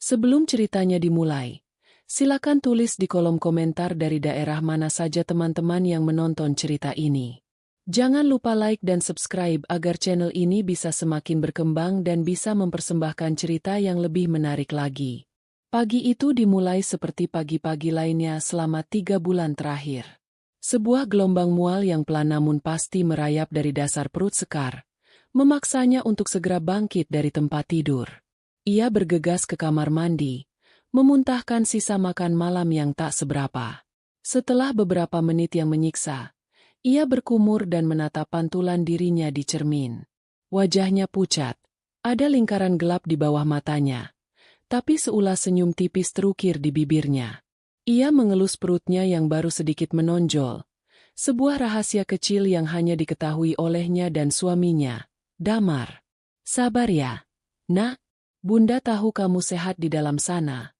Sebelum ceritanya dimulai, silakan tulis di kolom komentar dari daerah mana saja teman-teman yang menonton cerita ini. Jangan lupa like dan subscribe agar channel ini bisa semakin berkembang dan bisa mempersembahkan cerita yang lebih menarik lagi. Pagi itu dimulai seperti pagi-pagi lainnya selama 3 bulan terakhir. Sebuah gelombang mual yang pelan namun pasti merayap dari dasar perut Sekar, memaksanya untuk segera bangkit dari tempat tidur. Ia bergegas ke kamar mandi, memuntahkan sisa makan malam yang tak seberapa. Setelah beberapa menit yang menyiksa, ia berkumur dan menatap pantulan dirinya di cermin. Wajahnya pucat, ada lingkaran gelap di bawah matanya, tapi seulas senyum tipis terukir di bibirnya. Ia mengelus perutnya yang baru sedikit menonjol, sebuah rahasia kecil yang hanya diketahui olehnya dan suaminya, Damar. Sabar ya, nak, Bunda tahu kamu sehat di dalam sana,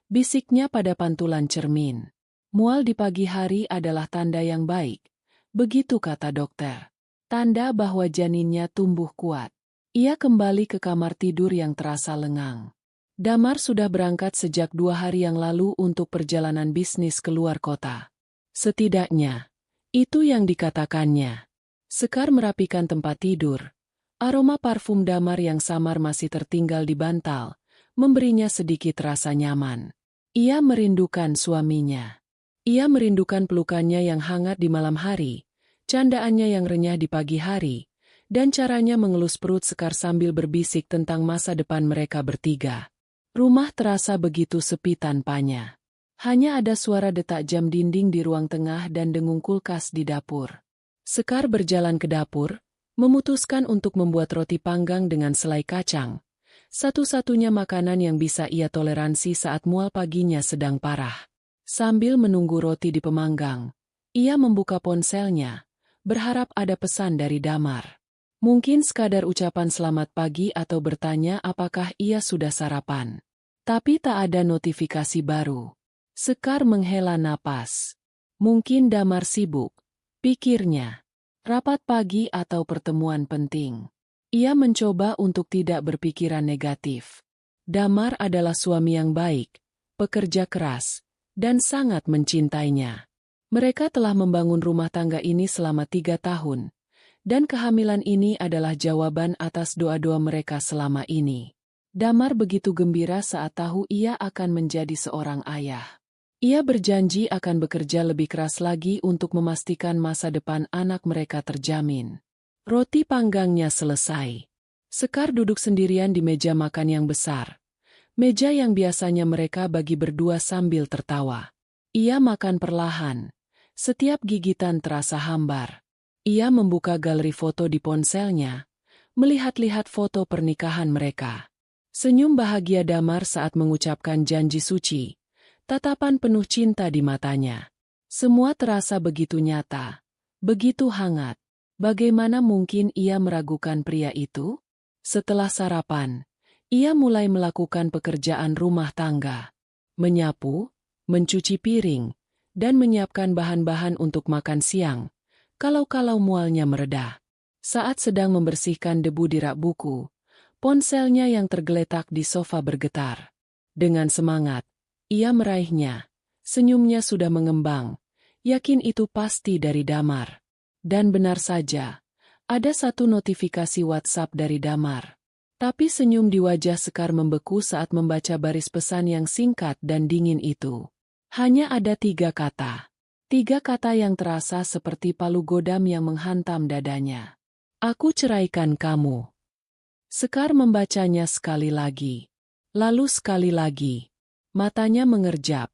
bisiknya pada pantulan cermin. Mual di pagi hari adalah tanda yang baik, begitu kata dokter. Tanda bahwa janinnya tumbuh kuat. Ia kembali ke kamar tidur yang terasa lengang. Damar sudah berangkat sejak 2 hari yang lalu untuk perjalanan bisnis keluar kota. Setidaknya, itu yang dikatakannya. Sekar merapikan tempat tidur. Aroma parfum Damar yang samar masih tertinggal di bantal, memberinya sedikit rasa nyaman. Ia merindukan suaminya. Ia merindukan pelukannya yang hangat di malam hari, candaannya yang renyah di pagi hari, dan caranya mengelus perut Sekar sambil berbisik tentang masa depan mereka bertiga. Rumah terasa begitu sepi tanpanya. Hanya ada suara detak jam dinding di ruang tengah dan dengung kulkas di dapur. Sekar berjalan ke dapur, memutuskan untuk membuat roti panggang dengan selai kacang. Satu-satunya makanan yang bisa ia toleransi saat mual paginya sedang parah. Sambil menunggu roti dipemanggang, ia membuka ponselnya, berharap ada pesan dari Damar. Mungkin sekadar ucapan selamat pagi atau bertanya apakah ia sudah sarapan. Tapi tak ada notifikasi baru. Sekar menghela napas. Mungkin Damar sibuk, pikirnya. Rapat pagi atau pertemuan penting. Ia mencoba untuk tidak berpikiran negatif. Damar adalah suami yang baik, pekerja keras, dan sangat mencintainya. Mereka telah membangun rumah tangga ini selama 3 tahun, dan kehamilan ini adalah jawaban atas doa-doa mereka selama ini. Damar begitu gembira saat tahu ia akan menjadi seorang ayah. Ia berjanji akan bekerja lebih keras lagi untuk memastikan masa depan anak mereka terjamin. Roti panggangnya selesai. Sekar duduk sendirian di meja makan yang besar. Meja yang biasanya mereka bagi berdua sambil tertawa. Ia makan perlahan. Setiap gigitan terasa hambar. Ia membuka galeri foto di ponselnya, melihat-lihat foto pernikahan mereka. Senyum bahagia Damar saat mengucapkan janji suci. Tatapan penuh cinta di matanya. Semua terasa begitu nyata, begitu hangat. Bagaimana mungkin ia meragukan pria itu? Setelah sarapan, ia mulai melakukan pekerjaan rumah tangga. Menyapu, mencuci piring, dan menyiapkan bahan-bahan untuk makan siang, kalau-kalau mualnya mereda. Saat sedang membersihkan debu di rak buku, ponselnya yang tergeletak di sofa bergetar. Dengan semangat, ia meraihnya. Senyumnya sudah mengembang. Yakin itu pasti dari Damar. Dan benar saja, ada satu notifikasi WhatsApp dari Damar. Tapi senyum di wajah Sekar membeku saat membaca baris pesan yang singkat dan dingin itu. Hanya ada 3 kata. 3 kata yang terasa seperti palu godam yang menghantam dadanya. Aku ceraikan kamu. Sekar membacanya sekali lagi. Lalu sekali lagi. Matanya mengerjap,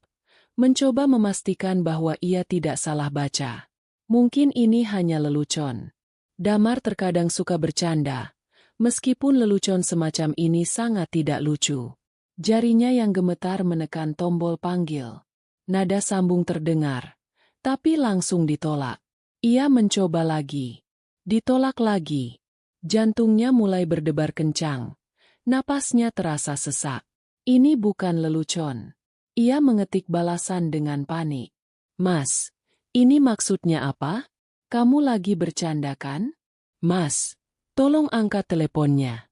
mencoba memastikan bahwa ia tidak salah baca. Mungkin ini hanya lelucon. Damar terkadang suka bercanda, meskipun lelucon semacam ini sangat tidak lucu. Jarinya yang gemetar menekan tombol panggil. Nada sambung terdengar, tapi langsung ditolak. Ia mencoba lagi. Ditolak lagi. Jantungnya mulai berdebar kencang. Napasnya terasa sesak. Ini bukan lelucon. Ia mengetik balasan dengan panik. Mas, ini maksudnya apa? Kamu lagi bercanda kan? Mas, tolong angkat teleponnya.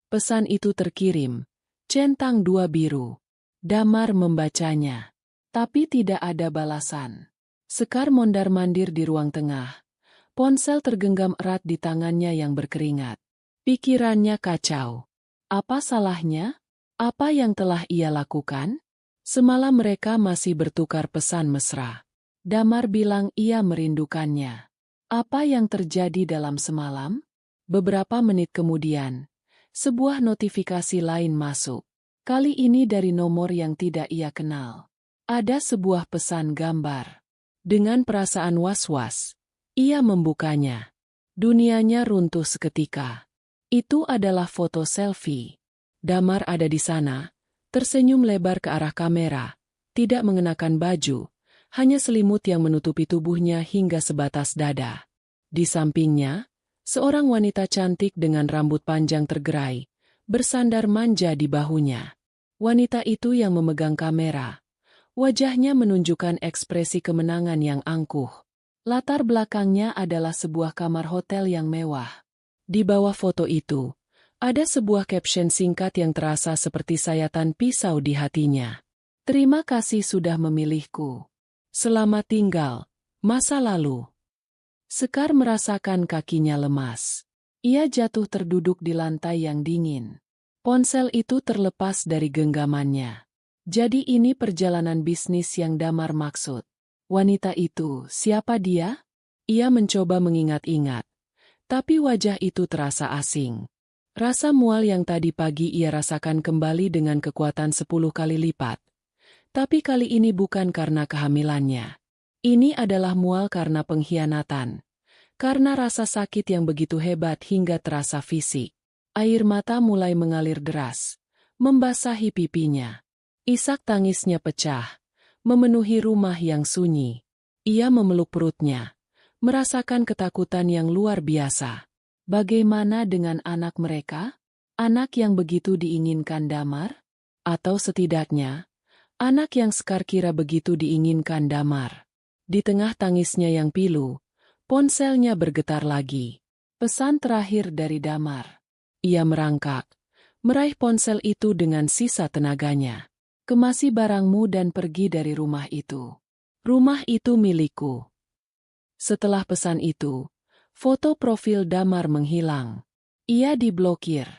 Pesan itu terkirim. Centang 2 biru. Damar membacanya. Tapi tidak ada balasan. Sekar mondar-mandir di ruang tengah. Ponsel tergenggam erat di tangannya yang berkeringat. Pikirannya kacau. Apa salahnya? Apa yang telah ia lakukan? Semalam mereka masih bertukar pesan mesra. Damar bilang ia merindukannya. Apa yang terjadi dalam semalam? Beberapa menit kemudian, sebuah notifikasi lain masuk. Kali ini dari nomor yang tidak ia kenal. Ada sebuah pesan gambar. Dengan perasaan was-was, ia membukanya. Dunianya runtuh seketika. Itu adalah foto selfie. Damar ada di sana, tersenyum lebar ke arah kamera, tidak mengenakan baju, hanya selimut yang menutupi tubuhnya hingga sebatas dada. Di sampingnya, seorang wanita cantik dengan rambut panjang tergerai, bersandar manja di bahunya. Wanita itu yang memegang kamera. Wajahnya menunjukkan ekspresi kemenangan yang angkuh. Latar belakangnya adalah sebuah kamar hotel yang mewah. Di bawah foto itu, ada sebuah caption singkat yang terasa seperti sayatan pisau di hatinya. Terima kasih sudah memilihku. Selamat tinggal, masa lalu. Sekar merasakan kakinya lemas. Ia jatuh terduduk di lantai yang dingin. Ponsel itu terlepas dari genggamannya. Jadi ini perjalanan bisnis yang Damar maksud. Wanita itu, siapa dia? Ia mencoba mengingat-ingat. Tapi wajah itu terasa asing. Rasa mual yang tadi pagi ia rasakan kembali dengan kekuatan 10 kali lipat. Tapi kali ini bukan karena kehamilannya. Ini adalah mual karena pengkhianatan. Karena rasa sakit yang begitu hebat hingga terasa fisik. Air mata mulai mengalir deras, membasahi pipinya. Isak tangisnya pecah, memenuhi rumah yang sunyi. Ia memeluk perutnya, merasakan ketakutan yang luar biasa. Bagaimana dengan anak mereka? Anak yang begitu diinginkan Damar? Atau setidaknya, anak yang Sekar kira begitu diinginkan Damar. Di tengah tangisnya yang pilu, ponselnya bergetar lagi. Pesan terakhir dari Damar. Ia merangkak, meraih ponsel itu dengan sisa tenaganya. Kemasi barangmu dan pergi dari rumah itu. Rumah itu milikku. Setelah pesan itu, foto profil Damar menghilang. Ia diblokir.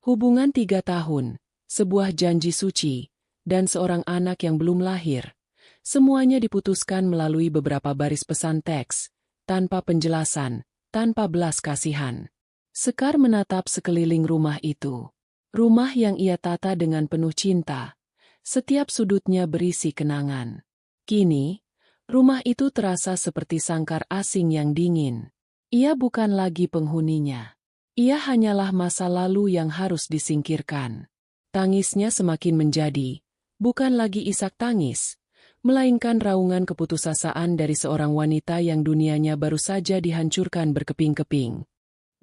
Hubungan 3 tahun, sebuah janji suci, dan seorang anak yang belum lahir. Semuanya diputuskan melalui beberapa baris pesan teks, tanpa penjelasan, tanpa belas kasihan. Sekar menatap sekeliling rumah itu. Rumah yang ia tata dengan penuh cinta. Setiap sudutnya berisi kenangan. Kini, rumah itu terasa seperti sangkar asing yang dingin. Ia bukan lagi penghuninya. Ia hanyalah masa lalu yang harus disingkirkan. Tangisnya semakin menjadi, bukan lagi isak tangis, melainkan raungan keputusasaan dari seorang wanita yang dunianya baru saja dihancurkan berkeping-keping.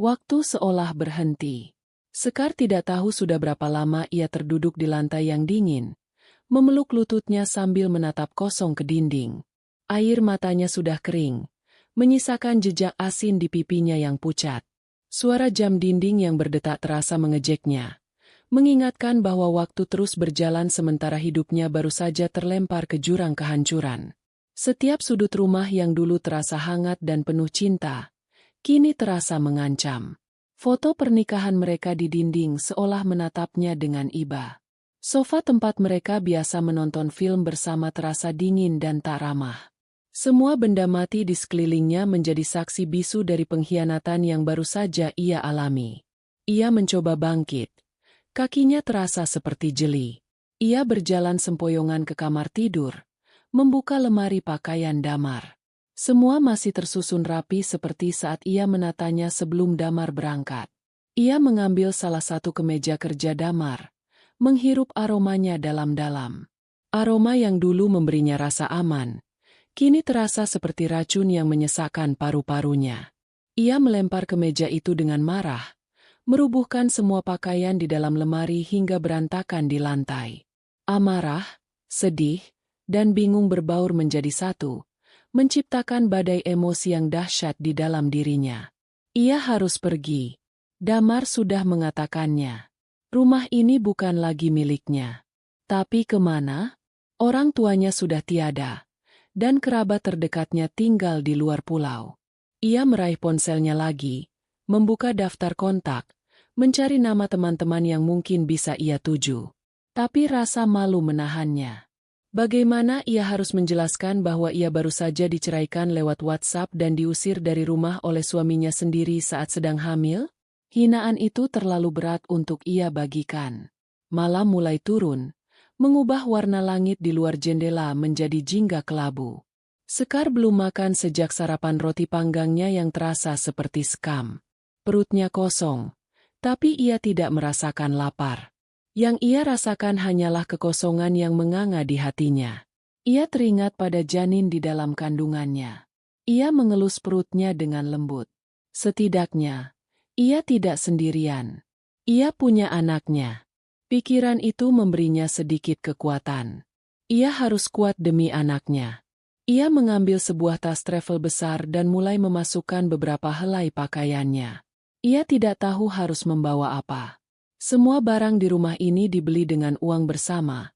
Waktu seolah berhenti. Sekar tidak tahu sudah berapa lama ia terduduk di lantai yang dingin. Memeluk lututnya sambil menatap kosong ke dinding. Air matanya sudah kering, menyisakan jejak asin di pipinya yang pucat. Suara jam dinding yang berdetak terasa mengejeknya, mengingatkan bahwa waktu terus berjalan sementara hidupnya baru saja terlempar ke jurang kehancuran. Setiap sudut rumah yang dulu terasa hangat dan penuh cinta, kini terasa mengancam. Foto pernikahan mereka di dinding seolah menatapnya dengan iba. Sofa tempat mereka biasa menonton film bersama terasa dingin dan tak ramah. Semua benda mati di sekelilingnya menjadi saksi bisu dari pengkhianatan yang baru saja ia alami. Ia mencoba bangkit. Kakinya terasa seperti jeli. Ia berjalan sempoyongan ke kamar tidur, membuka lemari pakaian Damar. Semua masih tersusun rapi seperti saat ia menatanya sebelum Damar berangkat. Ia mengambil salah satu kemeja kerja Damar. Menghirup aromanya dalam-dalam. Aroma yang dulu memberinya rasa aman, kini terasa seperti racun yang menyesakkan paru-parunya. Ia melempar kemeja itu dengan marah, merubuhkan semua pakaian di dalam lemari hingga berantakan di lantai. Amarah, sedih, dan bingung berbaur menjadi satu, menciptakan badai emosi yang dahsyat di dalam dirinya. Ia harus pergi. Damar sudah mengatakannya. Rumah ini bukan lagi miliknya. Tapi kemana? Orang tuanya sudah tiada, dan kerabat terdekatnya tinggal di luar pulau. Ia meraih ponselnya lagi, membuka daftar kontak, mencari nama teman-teman yang mungkin bisa ia tuju. Tapi rasa malu menahannya. Bagaimana ia harus menjelaskan bahwa ia baru saja diceraikan lewat WhatsApp dan diusir dari rumah oleh suaminya sendiri saat sedang hamil? Hinaan itu terlalu berat untuk ia bagikan. Malam mulai turun, mengubah warna langit di luar jendela menjadi jingga kelabu. Sekar belum makan sejak sarapan roti panggangnya yang terasa seperti sekam. Perutnya kosong, tapi ia tidak merasakan lapar. Yang ia rasakan hanyalah kekosongan yang menganga di hatinya. Ia teringat pada janin di dalam kandungannya. Ia mengelus perutnya dengan lembut. Setidaknya, ia tidak sendirian. Ia punya anaknya. Pikiran itu memberinya sedikit kekuatan. Ia harus kuat demi anaknya. Ia mengambil sebuah tas travel besar dan mulai memasukkan beberapa helai pakaiannya. Ia tidak tahu harus membawa apa. Semua barang di rumah ini dibeli dengan uang bersama,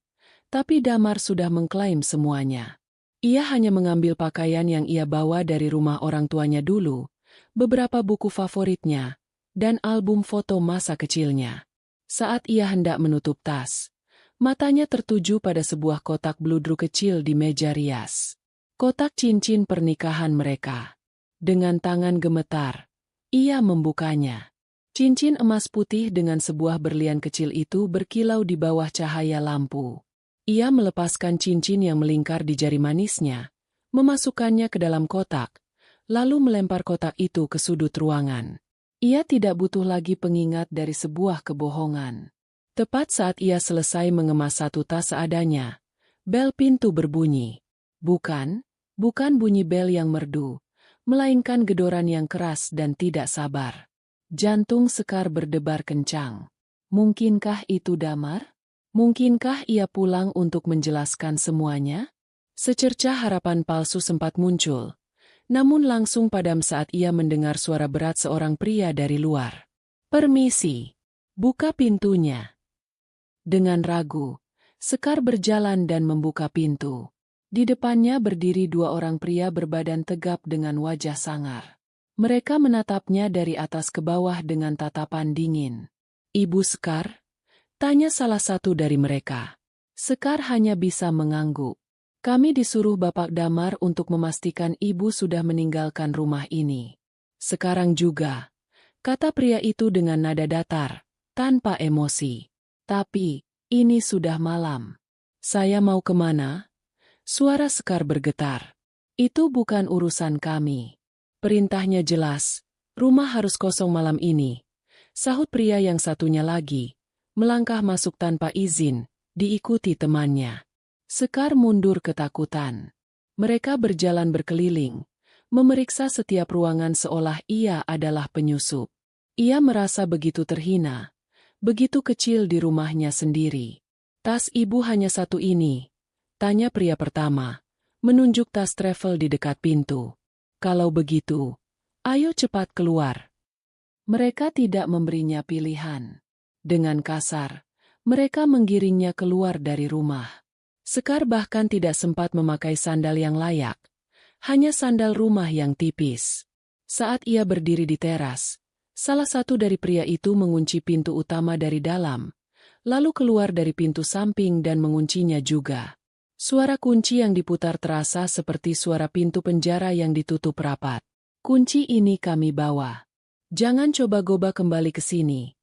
tapi Damar sudah mengklaim semuanya. Ia hanya mengambil pakaian yang ia bawa dari rumah orang tuanya dulu, beberapa buku favoritnya, dan album foto masa kecilnya. Saat ia hendak menutup tas, matanya tertuju pada sebuah kotak bludru kecil di meja rias. Kotak cincin pernikahan mereka. Dengan tangan gemetar, ia membukanya. Cincin emas putih dengan sebuah berlian kecil itu berkilau di bawah cahaya lampu. Ia melepaskan cincin yang melingkar di jari manisnya, memasukkannya ke dalam kotak, lalu melempar kotak itu ke sudut ruangan. Ia tidak butuh lagi pengingat dari sebuah kebohongan. Tepat saat ia selesai mengemas satu tas seadanya, bel pintu berbunyi. Bukan bunyi bel yang merdu, melainkan gedoran yang keras dan tidak sabar. Jantung Sekar berdebar kencang. Mungkinkah itu Damar? Mungkinkah ia pulang untuk menjelaskan semuanya? Secercah harapan palsu sempat muncul, namun langsung padam saat ia mendengar suara berat seorang pria dari luar. "Permisi, buka pintunya." Dengan ragu, Sekar berjalan dan membuka pintu. Di depannya berdiri dua orang pria berbadan tegap dengan wajah sangar. Mereka menatapnya dari atas ke bawah dengan tatapan dingin. "Ibu Sekar?" tanya salah satu dari mereka. Sekar hanya bisa mengangguk. "Kami disuruh Bapak Damar untuk memastikan ibu sudah meninggalkan rumah ini." "Sekarang juga," kata pria itu dengan nada datar, tanpa emosi. "Tapi, ini sudah malam. Saya mau kemana?" Suara Sekar bergetar. "Itu bukan urusan kami. Perintahnya jelas, rumah harus kosong malam ini," sahut pria yang satunya lagi, melangkah masuk tanpa izin, diikuti temannya. Sekar mundur ketakutan. Mereka berjalan berkeliling, memeriksa setiap ruangan seolah ia adalah penyusup. Ia merasa begitu terhina, begitu kecil di rumahnya sendiri. "Tas ibu hanya satu ini?" tanya pria pertama, menunjuk tas travel di dekat pintu. "Kalau begitu, ayo cepat keluar." Mereka tidak memberinya pilihan. Dengan kasar, mereka menggiringnya keluar dari rumah. Sekar bahkan tidak sempat memakai sandal yang layak, hanya sandal rumah yang tipis. Saat ia berdiri di teras, salah satu dari pria itu mengunci pintu utama dari dalam, lalu keluar dari pintu samping dan menguncinya juga. Suara kunci yang diputar terasa seperti suara pintu penjara yang ditutup rapat. "Kunci ini kami bawa. Jangan coba-coba kembali ke sini,"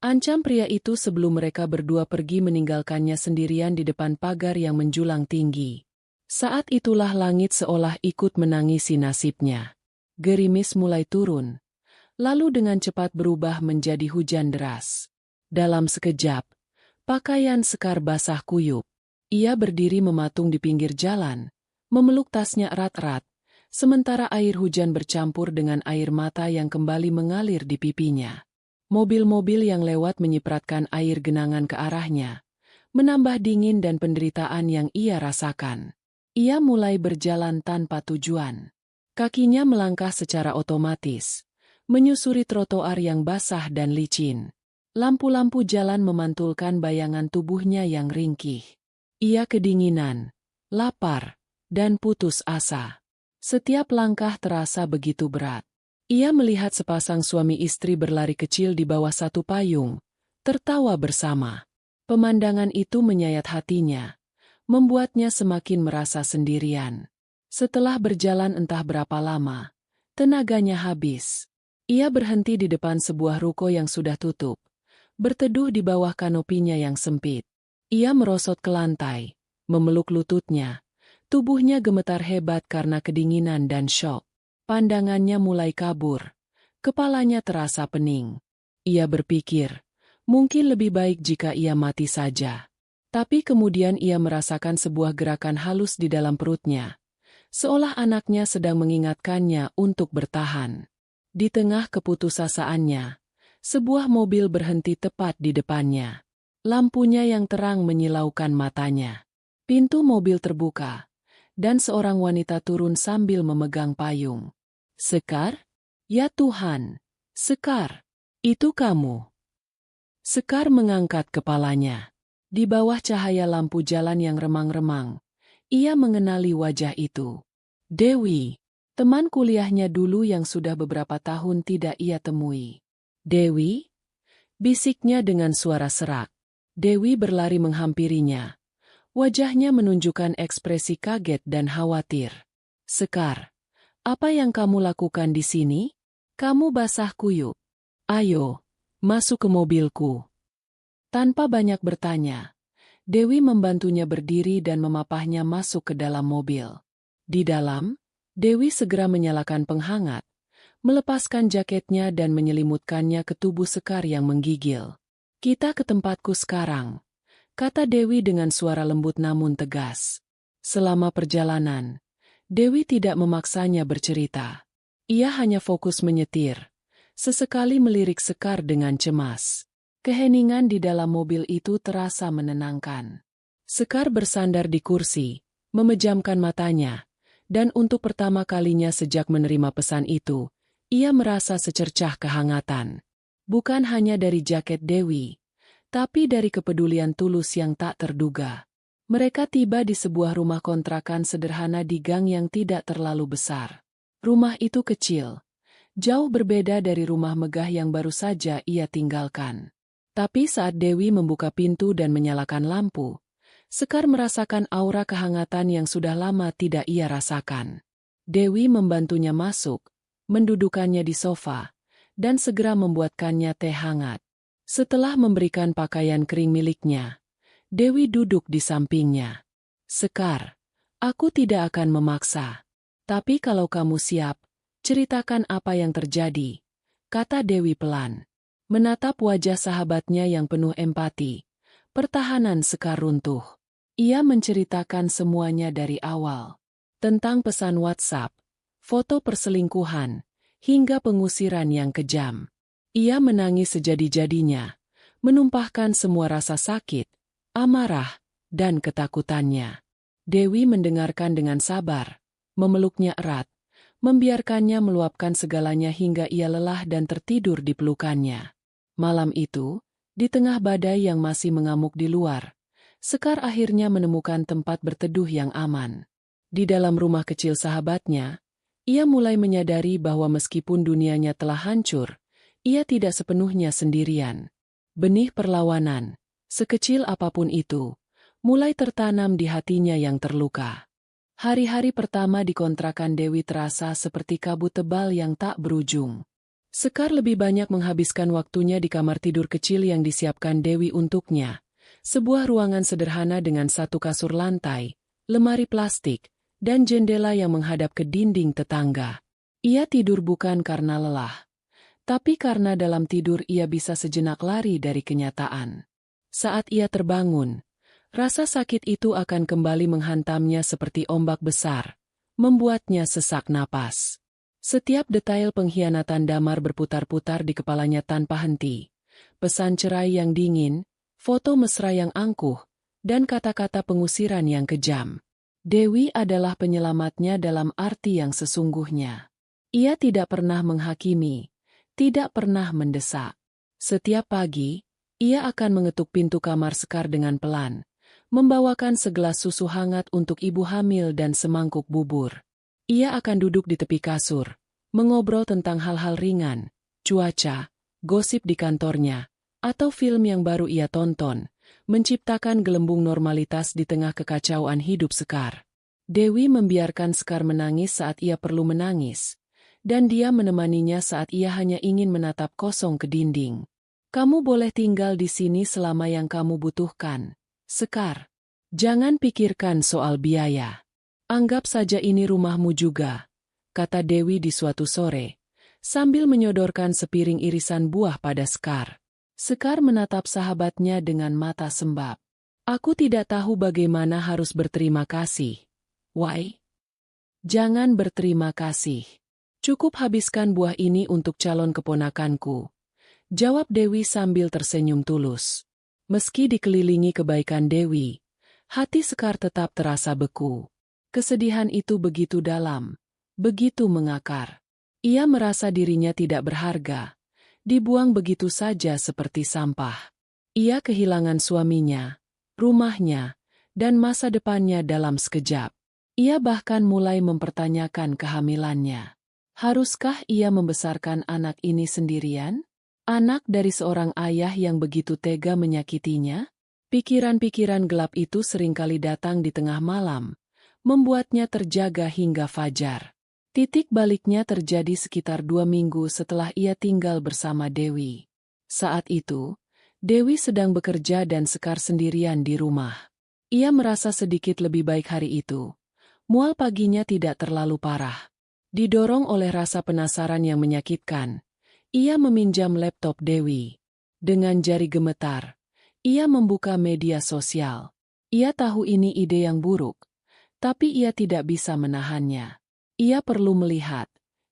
ancam pria itu sebelum mereka berdua pergi meninggalkannya sendirian di depan pagar yang menjulang tinggi. Saat itulah langit seolah ikut menangisi nasibnya. Gerimis mulai turun, lalu dengan cepat berubah menjadi hujan deras. Dalam sekejap, pakaian Sekar basah kuyup. Ia berdiri mematung di pinggir jalan, memeluk tasnya erat-erat, sementara air hujan bercampur dengan air mata yang kembali mengalir di pipinya. Mobil-mobil yang lewat menyipratkan air genangan ke arahnya, menambah dingin dan penderitaan yang ia rasakan. Ia mulai berjalan tanpa tujuan. Kakinya melangkah secara otomatis, menyusuri trotoar yang basah dan licin. Lampu-lampu jalan memantulkan bayangan tubuhnya yang ringkih. Ia kedinginan, lapar, dan putus asa. Setiap langkah terasa begitu berat. Ia melihat sepasang suami istri berlari kecil di bawah satu payung, tertawa bersama. Pemandangan itu menyayat hatinya, membuatnya semakin merasa sendirian. Setelah berjalan entah berapa lama, tenaganya habis. Ia berhenti di depan sebuah ruko yang sudah tutup, berteduh di bawah kanopinya yang sempit. Ia merosot ke lantai, memeluk lututnya. Tubuhnya gemetar hebat karena kedinginan dan syok. Pandangannya mulai kabur. Kepalanya terasa pening. Ia berpikir, mungkin lebih baik jika ia mati saja. Tapi kemudian ia merasakan sebuah gerakan halus di dalam perutnya, seolah anaknya sedang mengingatkannya untuk bertahan. Di tengah keputusasaannya, sebuah mobil berhenti tepat di depannya. Lampunya yang terang menyilaukan matanya. Pintu mobil terbuka, dan seorang wanita turun sambil memegang payung. "Sekar? Ya Tuhan, Sekar, itu kamu?" Sekar mengangkat kepalanya. Di bawah cahaya lampu jalan yang remang-remang, ia mengenali wajah itu. Dewi, teman kuliahnya dulu yang sudah beberapa tahun tidak ia temui. "Dewi?" bisiknya dengan suara serak. Dewi berlari menghampirinya. Wajahnya menunjukkan ekspresi kaget dan khawatir. "Sekar, apa yang kamu lakukan di sini? Kamu basah kuyup. Ayo, masuk ke mobilku." Tanpa banyak bertanya, Dewi membantunya berdiri dan memapahnya masuk ke dalam mobil. Di dalam, Dewi segera menyalakan penghangat, melepaskan jaketnya dan menyelimutkannya ke tubuh Sekar yang menggigil. "Kita ke tempatku sekarang," kata Dewi dengan suara lembut namun tegas. Selama perjalanan, Dewi tidak memaksanya bercerita. Ia hanya fokus menyetir, sesekali melirik Sekar dengan cemas. Keheningan di dalam mobil itu terasa menenangkan. Sekar bersandar di kursi, memejamkan matanya, dan untuk pertama kalinya sejak menerima pesan itu, ia merasa secercah kehangatan. Bukan hanya dari jaket Dewi, tapi dari kepedulian tulus yang tak terduga. Mereka tiba di sebuah rumah kontrakan sederhana di gang yang tidak terlalu besar. Rumah itu kecil, jauh berbeda dari rumah megah yang baru saja ia tinggalkan. Tapi saat Dewi membuka pintu dan menyalakan lampu, Sekar merasakan aura kehangatan yang sudah lama tidak ia rasakan. Dewi membantunya masuk, mendudukannya di sofa, dan segera membuatkannya teh hangat. Setelah memberikan pakaian kering miliknya, Dewi duduk di sampingnya. "Sekar, aku tidak akan memaksa. Tapi kalau kamu siap, ceritakan apa yang terjadi," kata Dewi pelan. Menatap wajah sahabatnya yang penuh empati, pertahanan Sekar runtuh. Ia menceritakan semuanya dari awal. Tentang pesan WhatsApp, foto perselingkuhan, hingga pengusiran yang kejam. Ia menangis sejadi-jadinya, menumpahkan semua rasa sakit, amarah, dan ketakutannya. Dewi mendengarkan dengan sabar, memeluknya erat, membiarkannya meluapkan segalanya hingga ia lelah dan tertidur di pelukannya. Malam itu, di tengah badai yang masih mengamuk di luar, Sekar akhirnya menemukan tempat berteduh yang aman. Di dalam rumah kecil sahabatnya, ia mulai menyadari bahwa meskipun dunianya telah hancur, ia tidak sepenuhnya sendirian. Benih perlawanan, sekecil apapun itu, mulai tertanam di hatinya yang terluka. Hari-hari pertama di kontrakan Dewi terasa seperti kabut tebal yang tak berujung. Sekar lebih banyak menghabiskan waktunya di kamar tidur kecil yang disiapkan Dewi untuknya. Sebuah ruangan sederhana dengan satu kasur lantai, lemari plastik, dan jendela yang menghadap ke dinding tetangga. Ia tidur bukan karena lelah, tapi karena dalam tidur ia bisa sejenak lari dari kenyataan. Saat ia terbangun, rasa sakit itu akan kembali menghantamnya seperti ombak besar, membuatnya sesak napas. Setiap detail pengkhianatan damar berputar-putar di kepalanya tanpa henti. Pesan cerai yang dingin, foto mesra yang angkuh, dan kata-kata pengusiran yang kejam. Dewi adalah penyelamatnya dalam arti yang sesungguhnya. Ia tidak pernah menghakimi, tidak pernah mendesak. Setiap pagi, ia akan mengetuk pintu kamar Sekar dengan pelan, membawakan segelas susu hangat untuk ibu hamil dan semangkuk bubur. Ia akan duduk di tepi kasur, mengobrol tentang hal-hal ringan, cuaca, gosip di kantornya, atau film yang baru ia tonton, menciptakan gelembung normalitas di tengah kekacauan hidup Sekar. Dewi membiarkan Sekar menangis saat ia perlu menangis, dan dia menemaninya saat ia hanya ingin menatap kosong ke dinding. Kamu boleh tinggal di sini selama yang kamu butuhkan, Sekar. Jangan pikirkan soal biaya. Anggap saja ini rumahmu juga, kata Dewi di suatu sore, sambil menyodorkan sepiring irisan buah pada Sekar. Sekar menatap sahabatnya dengan mata sembab. Aku tidak tahu bagaimana harus berterima kasih. Why? Jangan berterima kasih. Cukup habiskan buah ini untuk calon keponakanku, jawab Dewi sambil tersenyum tulus. Meski dikelilingi kebaikan Dewi, hati Sekar tetap terasa beku. Kesedihan itu begitu dalam, begitu mengakar. Ia merasa dirinya tidak berharga, dibuang begitu saja seperti sampah. Ia kehilangan suaminya, rumahnya, dan masa depannya dalam sekejap. Ia bahkan mulai mempertanyakan kehamilannya. Haruskah ia membesarkan anak ini sendirian? Anak dari seorang ayah yang begitu tega menyakitinya? Pikiran-pikiran gelap itu seringkali datang di tengah malam, membuatnya terjaga hingga fajar. Titik baliknya terjadi sekitar 2 minggu setelah ia tinggal bersama Dewi. Saat itu, Dewi sedang bekerja dan Sekar sendirian di rumah. Ia merasa sedikit lebih baik hari itu. Mual paginya tidak terlalu parah. Didorong oleh rasa penasaran yang menyakitkan, ia meminjam laptop Dewi. Dengan jari gemetar, ia membuka media sosial. Ia tahu ini ide yang buruk, tapi ia tidak bisa menahannya. Ia perlu melihat,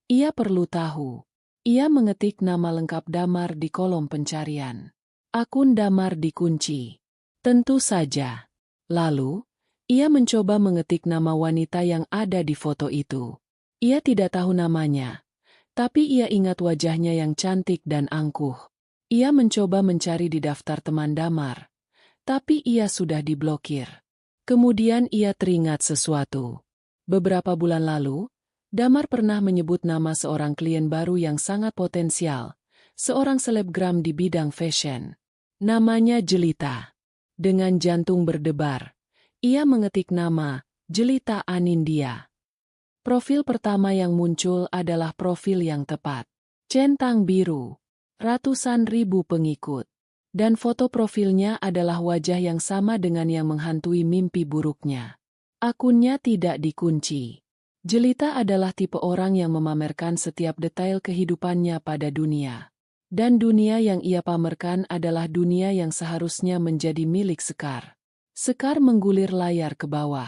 ia perlu tahu. Ia mengetik nama lengkap Damar di kolom pencarian. Akun Damar dikunci. Tentu saja. Lalu, ia mencoba mengetik nama wanita yang ada di foto itu. Ia tidak tahu namanya, tapi ia ingat wajahnya yang cantik dan angkuh. Ia mencoba mencari di daftar teman Damar, tapi ia sudah diblokir. Kemudian ia teringat sesuatu. Beberapa bulan lalu, Damar pernah menyebut nama seorang klien baru yang sangat potensial, seorang selebgram di bidang fashion. Namanya Jelita. Dengan jantung berdebar, ia mengetik nama Jelita Anindya. Profil pertama yang muncul adalah profil yang tepat. Centang biru, ratusan ribu pengikut. Dan foto profilnya adalah wajah yang sama dengan yang menghantui mimpi buruknya. Akunnya tidak dikunci. Jelita adalah tipe orang yang memamerkan setiap detail kehidupannya pada dunia. Dan dunia yang ia pamerkan adalah dunia yang seharusnya menjadi milik Sekar. Sekar menggulir layar ke bawah.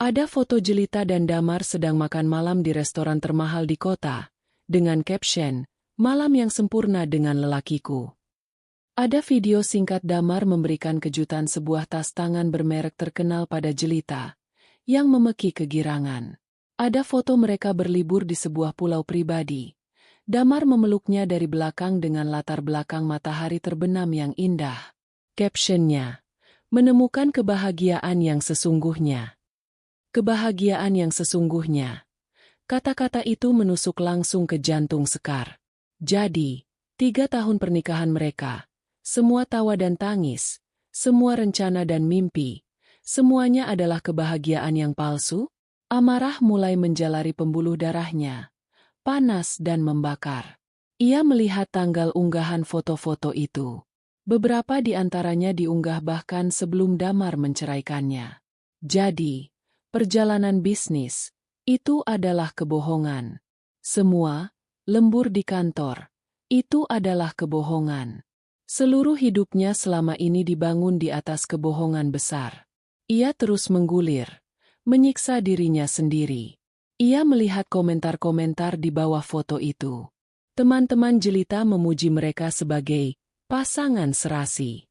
Ada foto Jelita dan Damar sedang makan malam di restoran termahal di kota, dengan caption, "Malam yang sempurna dengan lelakiku." Ada video singkat Damar memberikan kejutan sebuah tas tangan bermerek terkenal pada Jelita, yang memeki kegirangan. Ada foto mereka berlibur di sebuah pulau pribadi. Damar memeluknya dari belakang dengan latar belakang matahari terbenam yang indah. Captionnya, "Menemukan kebahagiaan yang sesungguhnya." Kebahagiaan yang sesungguhnya. Kata-kata itu menusuk langsung ke jantung Sekar. Jadi, 3 tahun pernikahan mereka, semua tawa dan tangis, semua rencana dan mimpi, semuanya adalah kebahagiaan yang palsu? Amarah mulai menjalari pembuluh darahnya, panas dan membakar. Ia melihat tanggal unggahan foto-foto itu. Beberapa di antaranya diunggah bahkan sebelum Damar menceraikannya. Jadi, perjalanan bisnis, itu adalah kebohongan. Semua, lembur di kantor, itu adalah kebohongan. Seluruh hidupnya selama ini dibangun di atas kebohongan besar. Ia terus menggulir, menyiksa dirinya sendiri. Ia melihat komentar-komentar di bawah foto itu. Teman-teman Jelita memuji mereka sebagai pasangan serasi.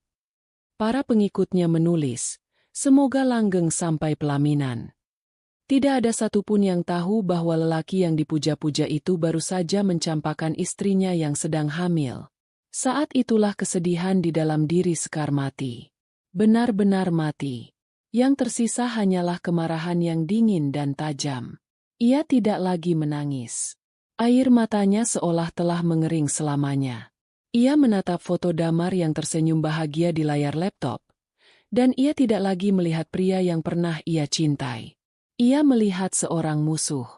Para pengikutnya menulis, "Semoga langgeng sampai pelaminan." Tidak ada satupun yang tahu bahwa lelaki yang dipuja-puja itu baru saja mencampakkan istrinya yang sedang hamil. Saat itulah kesedihan di dalam diri Sekar mati. Benar-benar mati. Yang tersisa hanyalah kemarahan yang dingin dan tajam. Ia tidak lagi menangis. Air matanya seolah telah mengering selamanya. Ia menatap foto Damar yang tersenyum bahagia di layar laptop. Dan ia tidak lagi melihat pria yang pernah ia cintai. Ia melihat seorang musuh.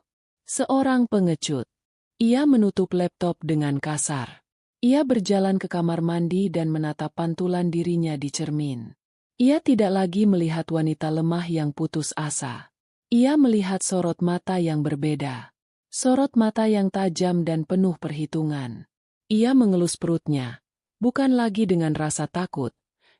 Seorang pengecut. Ia menutup laptop dengan kasar. Ia berjalan ke kamar mandi dan menatap pantulan dirinya di cermin. Ia tidak lagi melihat wanita lemah yang putus asa. Ia melihat sorot mata yang berbeda. Sorot mata yang tajam dan penuh perhitungan. Ia mengelus perutnya, bukan lagi dengan rasa takut,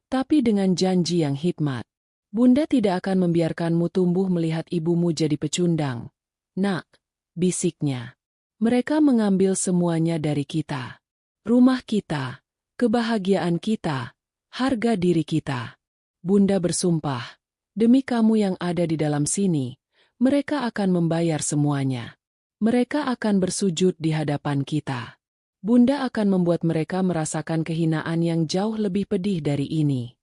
tapi dengan janji yang hikmat. Bunda tidak akan membiarkanmu tumbuh melihat ibumu jadi pecundang. Nak, bisiknya. Mereka mengambil semuanya dari kita. Rumah kita, kebahagiaan kita, harga diri kita. Bunda bersumpah, demi kamu yang ada di dalam sini, mereka akan membayar semuanya. Mereka akan bersujud di hadapan kita. Bunda akan membuat mereka merasakan kehinaan yang jauh lebih pedih dari ini.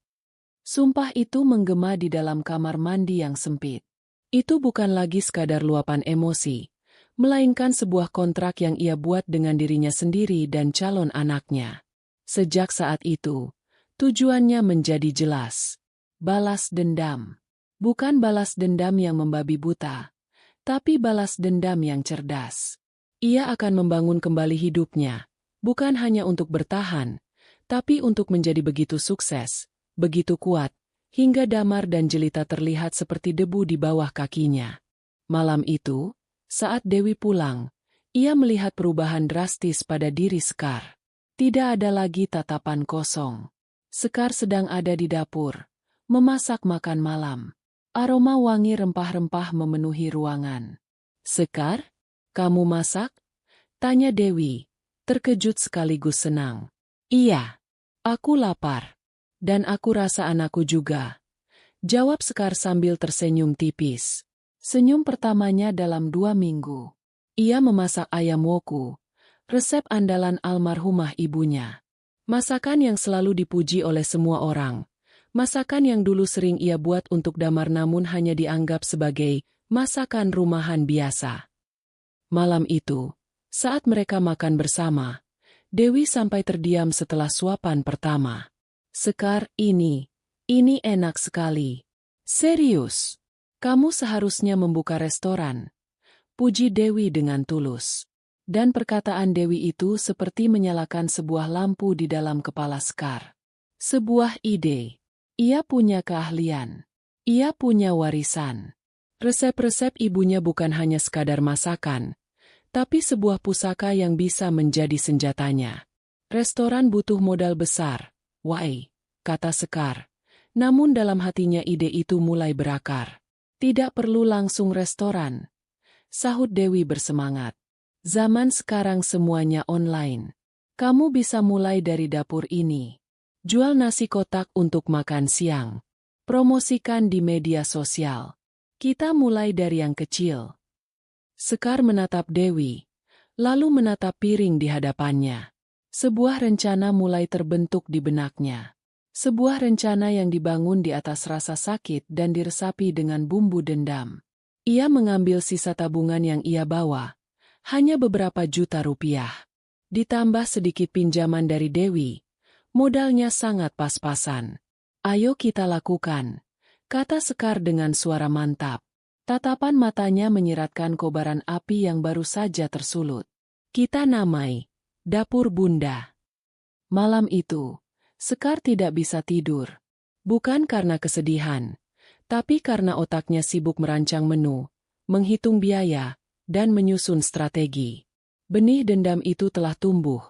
Sumpah itu menggema di dalam kamar mandi yang sempit. Itu bukan lagi sekadar luapan emosi, melainkan sebuah kontrak yang ia buat dengan dirinya sendiri dan calon anaknya. Sejak saat itu, tujuannya menjadi jelas. Balas dendam. Bukan balas dendam yang membabi buta, tapi balas dendam yang cerdas. Ia akan membangun kembali hidupnya, bukan hanya untuk bertahan, tapi untuk menjadi begitu sukses, begitu kuat, hingga Damar dan Jelita terlihat seperti debu di bawah kakinya. Malam itu, saat Dewi pulang, ia melihat perubahan drastis pada diri Sekar. Tidak ada lagi tatapan kosong. Sekar sedang ada di dapur, memasak makan malam. Aroma wangi rempah-rempah memenuhi ruangan. "Sekar, kamu masak?" tanya Dewi, terkejut sekaligus senang. "Iya, aku lapar. Dan aku rasa anakku juga," jawab Sekar sambil tersenyum tipis. Senyum pertamanya dalam 2 minggu. Ia memasak ayam woku, resep andalan almarhumah ibunya. Masakan yang selalu dipuji oleh semua orang. Masakan yang dulu sering ia buat untuk Damar namun hanya dianggap sebagai masakan rumahan biasa. Malam itu, saat mereka makan bersama, Dewi sampai terdiam setelah suapan pertama. "Sekar, ini enak sekali. Serius. Kamu seharusnya membuka restoran," puji Dewi dengan tulus. Dan perkataan Dewi itu seperti menyalakan sebuah lampu di dalam kepala Sekar. Sebuah ide. Ia punya keahlian. Ia punya warisan. Resep-resep ibunya bukan hanya sekadar masakan, tapi sebuah pusaka yang bisa menjadi senjatanya. "Restoran butuh modal besar, Wai," kata Sekar. Namun dalam hatinya ide itu mulai berakar. "Tidak perlu langsung restoran," sahut Dewi bersemangat. "Zaman sekarang semuanya online. Kamu bisa mulai dari dapur ini. Jual nasi kotak untuk makan siang. Promosikan di media sosial. Kita mulai dari yang kecil." Sekar menatap Dewi, lalu menatap piring di hadapannya. Sebuah rencana mulai terbentuk di benaknya. Sebuah rencana yang dibangun di atas rasa sakit dan diresapi dengan bumbu dendam. Ia mengambil sisa tabungan yang ia bawa, hanya beberapa juta rupiah. Ditambah sedikit pinjaman dari Dewi, modalnya sangat pas-pasan. "Ayo kita lakukan," kata Sekar dengan suara mantap. Tatapan matanya menyiratkan kobaran api yang baru saja tersulut. "Kita namai Dapur Bunda." Malam itu, Sekar tidak bisa tidur. Bukan karena kesedihan, tapi karena otaknya sibuk merancang menu, menghitung biaya, dan menyusun strategi. Benih dendam itu telah tumbuh,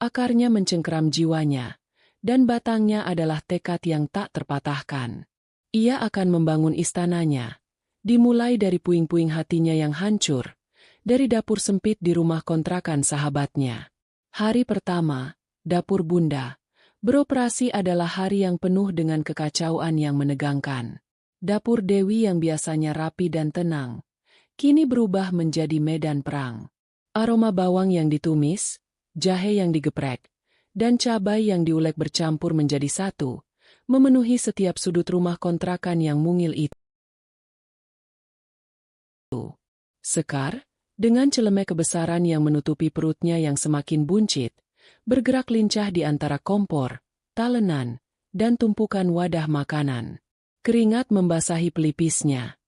akarnya mencengkeram jiwanya, dan batangnya adalah tekad yang tak terpatahkan. Ia akan membangun istananya, dimulai dari puing-puing hatinya yang hancur, dari dapur sempit di rumah kontrakan sahabatnya. Hari pertama, Dapur Bunda beroperasi adalah hari yang penuh dengan kekacauan yang menegangkan. Dapur Dewi yang biasanya rapi dan tenang, kini berubah menjadi medan perang. Aroma bawang yang ditumis, jahe yang digeprek, dan cabai yang diulek bercampur menjadi satu, memenuhi setiap sudut rumah kontrakan yang mungil itu. Sekar, dengan celemek kebesaran yang menutupi perutnya yang semakin buncit, bergerak lincah di antara kompor, talenan, dan tumpukan wadah makanan. Keringat membasahi pelipisnya,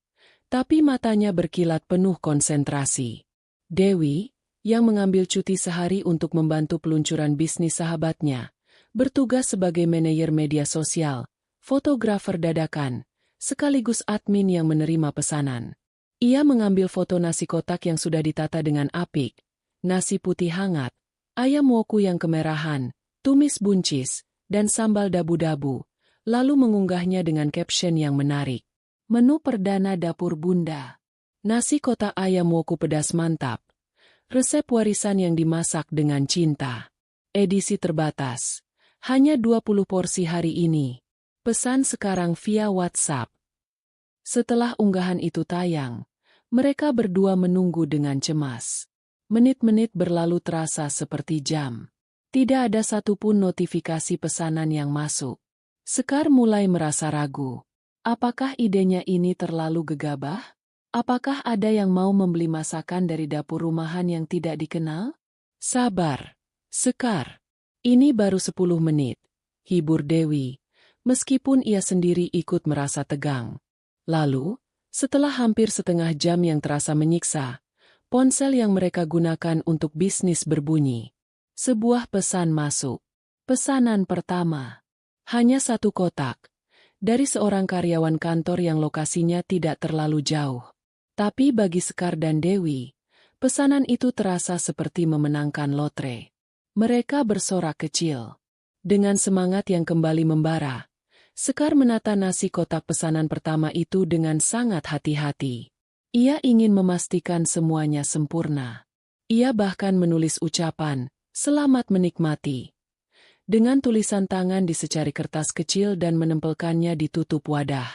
tapi matanya berkilat penuh konsentrasi. Dewi, yang mengambil cuti sehari untuk membantu peluncuran bisnis sahabatnya, bertugas sebagai manajer media sosial, fotografer dadakan, sekaligus admin yang menerima pesanan. Ia mengambil foto nasi kotak yang sudah ditata dengan apik, nasi putih hangat, ayam woku yang kemerahan, tumis buncis, dan sambal dabu-dabu, lalu mengunggahnya dengan caption yang menarik. Menu perdana dapur Bunda. Nasi kotak ayam woku pedas mantap. Resep warisan yang dimasak dengan cinta. Edisi terbatas. Hanya 20 porsi hari ini. Pesan sekarang via WhatsApp. Setelah unggahan itu tayang, mereka berdua menunggu dengan cemas. Menit-menit berlalu terasa seperti jam. Tidak ada satupun notifikasi pesanan yang masuk. Sekar mulai merasa ragu. Apakah idenya ini terlalu gegabah? Apakah ada yang mau membeli masakan dari dapur rumahan yang tidak dikenal? Sabar, Sekar. Ini baru 10 menit. Hibur Dewi, meskipun ia sendiri ikut merasa tegang. Lalu, setelah hampir setengah jam yang terasa menyiksa, ponsel yang mereka gunakan untuk bisnis berbunyi. Sebuah pesan masuk. Pesanan pertama. Hanya satu kotak. Dari seorang karyawan kantor yang lokasinya tidak terlalu jauh. Tapi bagi Sekar dan Dewi, pesanan itu terasa seperti memenangkan lotre. Mereka bersorak kecil. Dengan semangat yang kembali membara, Sekar menata nasi kotak pesanan pertama itu dengan sangat hati-hati. Ia ingin memastikan semuanya sempurna. Ia bahkan menulis ucapan, "Selamat menikmati," dengan tulisan tangan di secari kertas kecil dan menempelkannya di tutup wadah.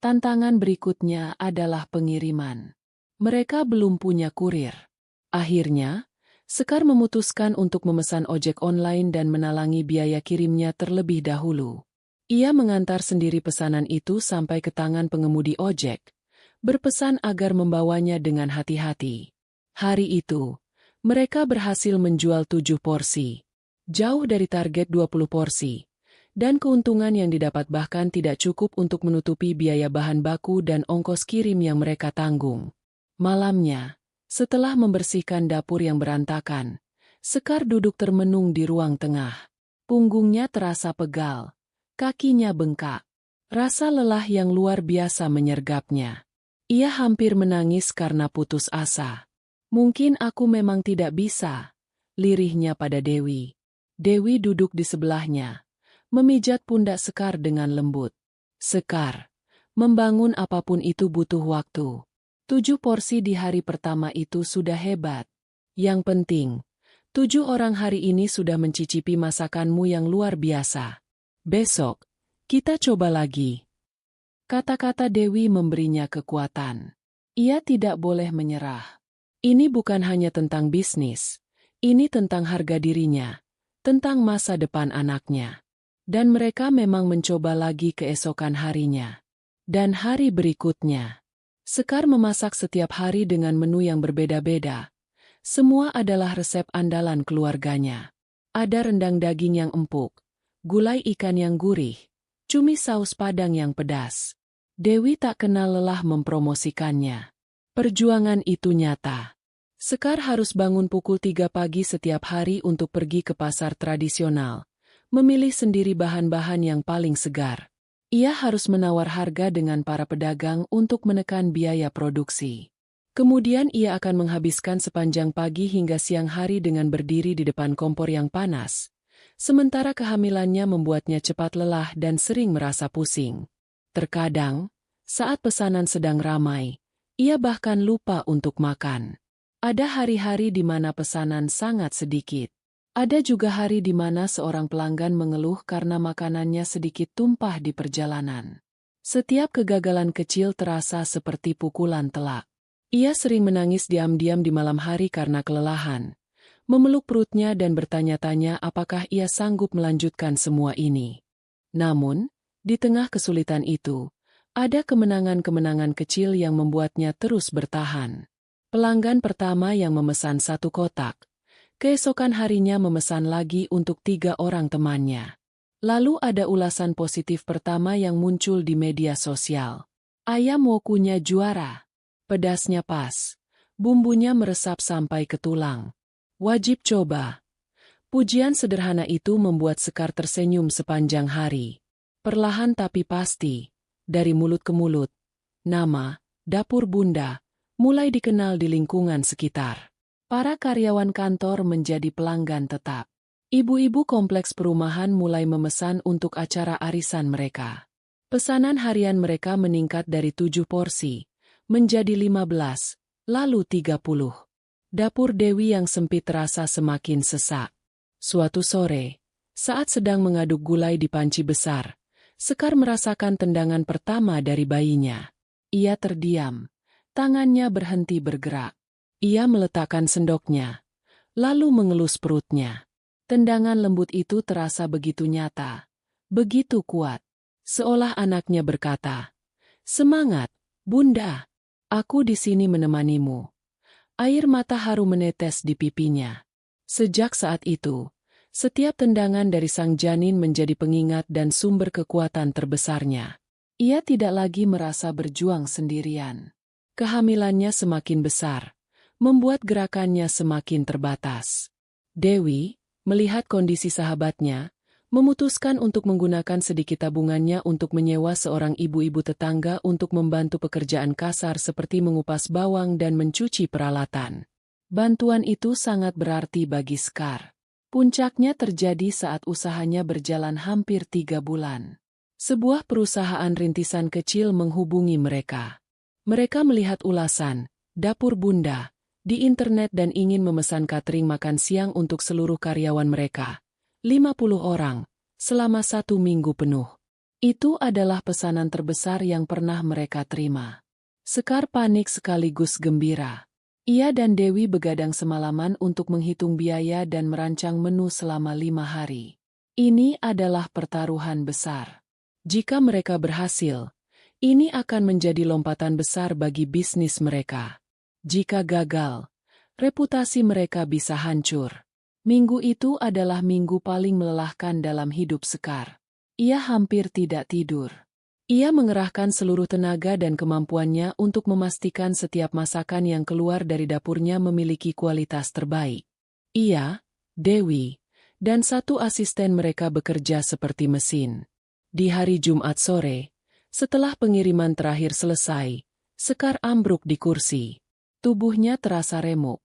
Tantangan berikutnya adalah pengiriman. Mereka belum punya kurir. Akhirnya, Sekar memutuskan untuk memesan ojek online dan menalangi biaya kirimnya terlebih dahulu. Ia mengantar sendiri pesanan itu sampai ke tangan pengemudi ojek, berpesan agar membawanya dengan hati-hati. Hari itu, mereka berhasil menjual 7 porsi, jauh dari target 20 porsi, dan keuntungan yang didapat bahkan tidak cukup untuk menutupi biaya bahan baku dan ongkos kirim yang mereka tanggung. Malamnya, setelah membersihkan dapur yang berantakan, Sekar duduk termenung di ruang tengah. Punggungnya terasa pegal. Kakinya bengkak. Rasa lelah yang luar biasa menyergapnya. Ia hampir menangis karena putus asa. Mungkin aku memang tidak bisa, lirihnya pada Dewi. Dewi duduk di sebelahnya, memijat pundak Sekar dengan lembut. Sekar, membangun apapun itu butuh waktu. 7 porsi di hari pertama itu sudah hebat. Yang penting, 7 orang hari ini sudah mencicipi masakanmu yang luar biasa. Besok, kita coba lagi. Kata-kata Dewi memberinya kekuatan. Ia tidak boleh menyerah. Ini bukan hanya tentang bisnis. Ini tentang harga dirinya. Tentang masa depan anaknya. Dan mereka memang mencoba lagi keesokan harinya. Dan hari berikutnya. Sekar memasak setiap hari dengan menu yang berbeda-beda. Semua adalah resep andalan keluarganya. Ada rendang daging yang empuk. Gulai ikan yang gurih, cumi saus padang yang pedas. Dewi tak kenal lelah mempromosikannya. Perjuangan itu nyata. Sekar harus bangun pukul 3 pagi setiap hari untuk pergi ke pasar tradisional, memilih sendiri bahan-bahan yang paling segar. Ia harus menawar harga dengan para pedagang untuk menekan biaya produksi. Kemudian ia akan menghabiskan sepanjang pagi hingga siang hari dengan berdiri di depan kompor yang panas. Sementara kehamilannya membuatnya cepat lelah dan sering merasa pusing. Terkadang, saat pesanan sedang ramai, ia bahkan lupa untuk makan. Ada hari-hari di mana pesanan sangat sedikit. Ada juga hari di mana seorang pelanggan mengeluh karena makanannya sedikit tumpah di perjalanan. Setiap kegagalan kecil terasa seperti pukulan telak. Ia sering menangis diam-diam di malam hari karena kelelahan. memeluk perutnya dan bertanya-tanya apakah ia sanggup melanjutkan semua ini. Namun, di tengah kesulitan itu, ada kemenangan-kemenangan kecil yang membuatnya terus bertahan. Pelanggan pertama yang memesan 1 kotak, keesokan harinya memesan lagi untuk 3 orang temannya. Lalu ada ulasan positif pertama yang muncul di media sosial. Ayam wokunya juara. Pedasnya pas. Bumbunya meresap sampai ke tulang. Wajib coba. Pujian sederhana itu membuat Sekar tersenyum sepanjang hari. Perlahan tapi pasti, dari mulut ke mulut, nama, Dapur Bunda, mulai dikenal di lingkungan sekitar. Para karyawan kantor menjadi pelanggan tetap. Ibu-ibu kompleks perumahan mulai memesan untuk acara arisan mereka. Pesanan harian mereka meningkat dari 7 porsi, menjadi 15, lalu 30. Dapur Dewi yang sempit terasa semakin sesak. Suatu sore, saat sedang mengaduk gulai di panci besar, Sekar merasakan tendangan pertama dari bayinya. Ia terdiam, tangannya berhenti bergerak. Ia meletakkan sendoknya, lalu mengelus perutnya. Tendangan lembut itu terasa begitu nyata, begitu kuat. Seolah anaknya berkata, "Semangat, Bunda, aku di sini menemanimu." Air mata haru menetes di pipinya. Sejak saat itu, setiap tendangan dari sang janin menjadi pengingat dan sumber kekuatan terbesarnya. Ia tidak lagi merasa berjuang sendirian. Kehamilannya semakin besar, membuat gerakannya semakin terbatas. Dewi, melihat kondisi sahabatnya, memutuskan untuk menggunakan sedikit tabungannya untuk menyewa seorang ibu-ibu tetangga untuk membantu pekerjaan kasar seperti mengupas bawang dan mencuci peralatan. Bantuan itu sangat berarti bagi Sekar. Puncaknya terjadi saat usahanya berjalan hampir 3 bulan. Sebuah perusahaan rintisan kecil menghubungi mereka. Mereka melihat ulasan, Dapur Bunda, di internet dan ingin memesan catering makan siang untuk seluruh karyawan mereka. 50 orang, selama 1 minggu penuh. Itu adalah pesanan terbesar yang pernah mereka terima. Sekar panik sekaligus gembira. Ia dan Dewi begadang semalaman untuk menghitung biaya dan merancang menu selama 5 hari. Ini adalah pertaruhan besar. Jika mereka berhasil, ini akan menjadi lompatan besar bagi bisnis mereka. Jika gagal, reputasi mereka bisa hancur. Minggu itu adalah minggu paling melelahkan dalam hidup Sekar. Ia hampir tidak tidur. Ia mengerahkan seluruh tenaga dan kemampuannya untuk memastikan setiap masakan yang keluar dari dapurnya memiliki kualitas terbaik. Ia, Dewi, dan 1 asisten mereka bekerja seperti mesin. Di hari Jumat sore, setelah pengiriman terakhir selesai, Sekar ambruk di kursi. Tubuhnya terasa remuk,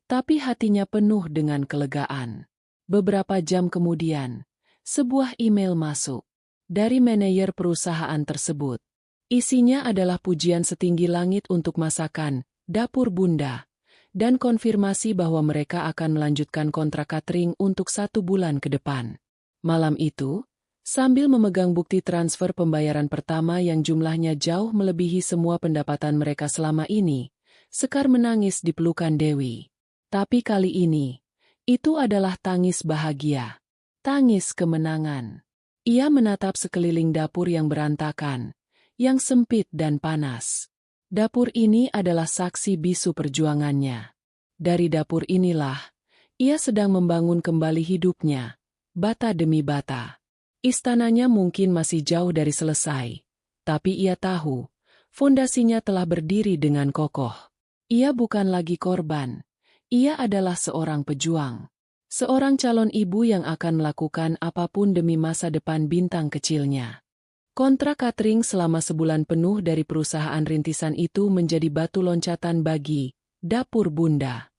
tapi hatinya penuh dengan kelegaan. Beberapa jam kemudian, sebuah email masuk dari manajer perusahaan tersebut. Isinya adalah pujian setinggi langit untuk masakan, Dapur Bunda, dan konfirmasi bahwa mereka akan melanjutkan kontrak catering untuk 1 bulan ke depan. Malam itu, sambil memegang bukti transfer pembayaran pertama yang jumlahnya jauh melebihi semua pendapatan mereka selama ini, Sekar menangis di pelukan Dewi. Tapi kali ini, itu adalah tangis bahagia. Tangis kemenangan. Ia menatap sekeliling dapur yang berantakan, yang sempit dan panas. Dapur ini adalah saksi bisu perjuangannya. Dari dapur inilah, ia sedang membangun kembali hidupnya, bata demi bata. Istananya mungkin masih jauh dari selesai, tapi ia tahu, fondasinya telah berdiri dengan kokoh. Ia bukan lagi korban. Ia adalah seorang pejuang. Seorang calon ibu yang akan melakukan apapun demi masa depan bintang kecilnya. Kontrak catering selama sebulan penuh dari perusahaan rintisan itu menjadi batu loncatan bagi Dapur Bunda.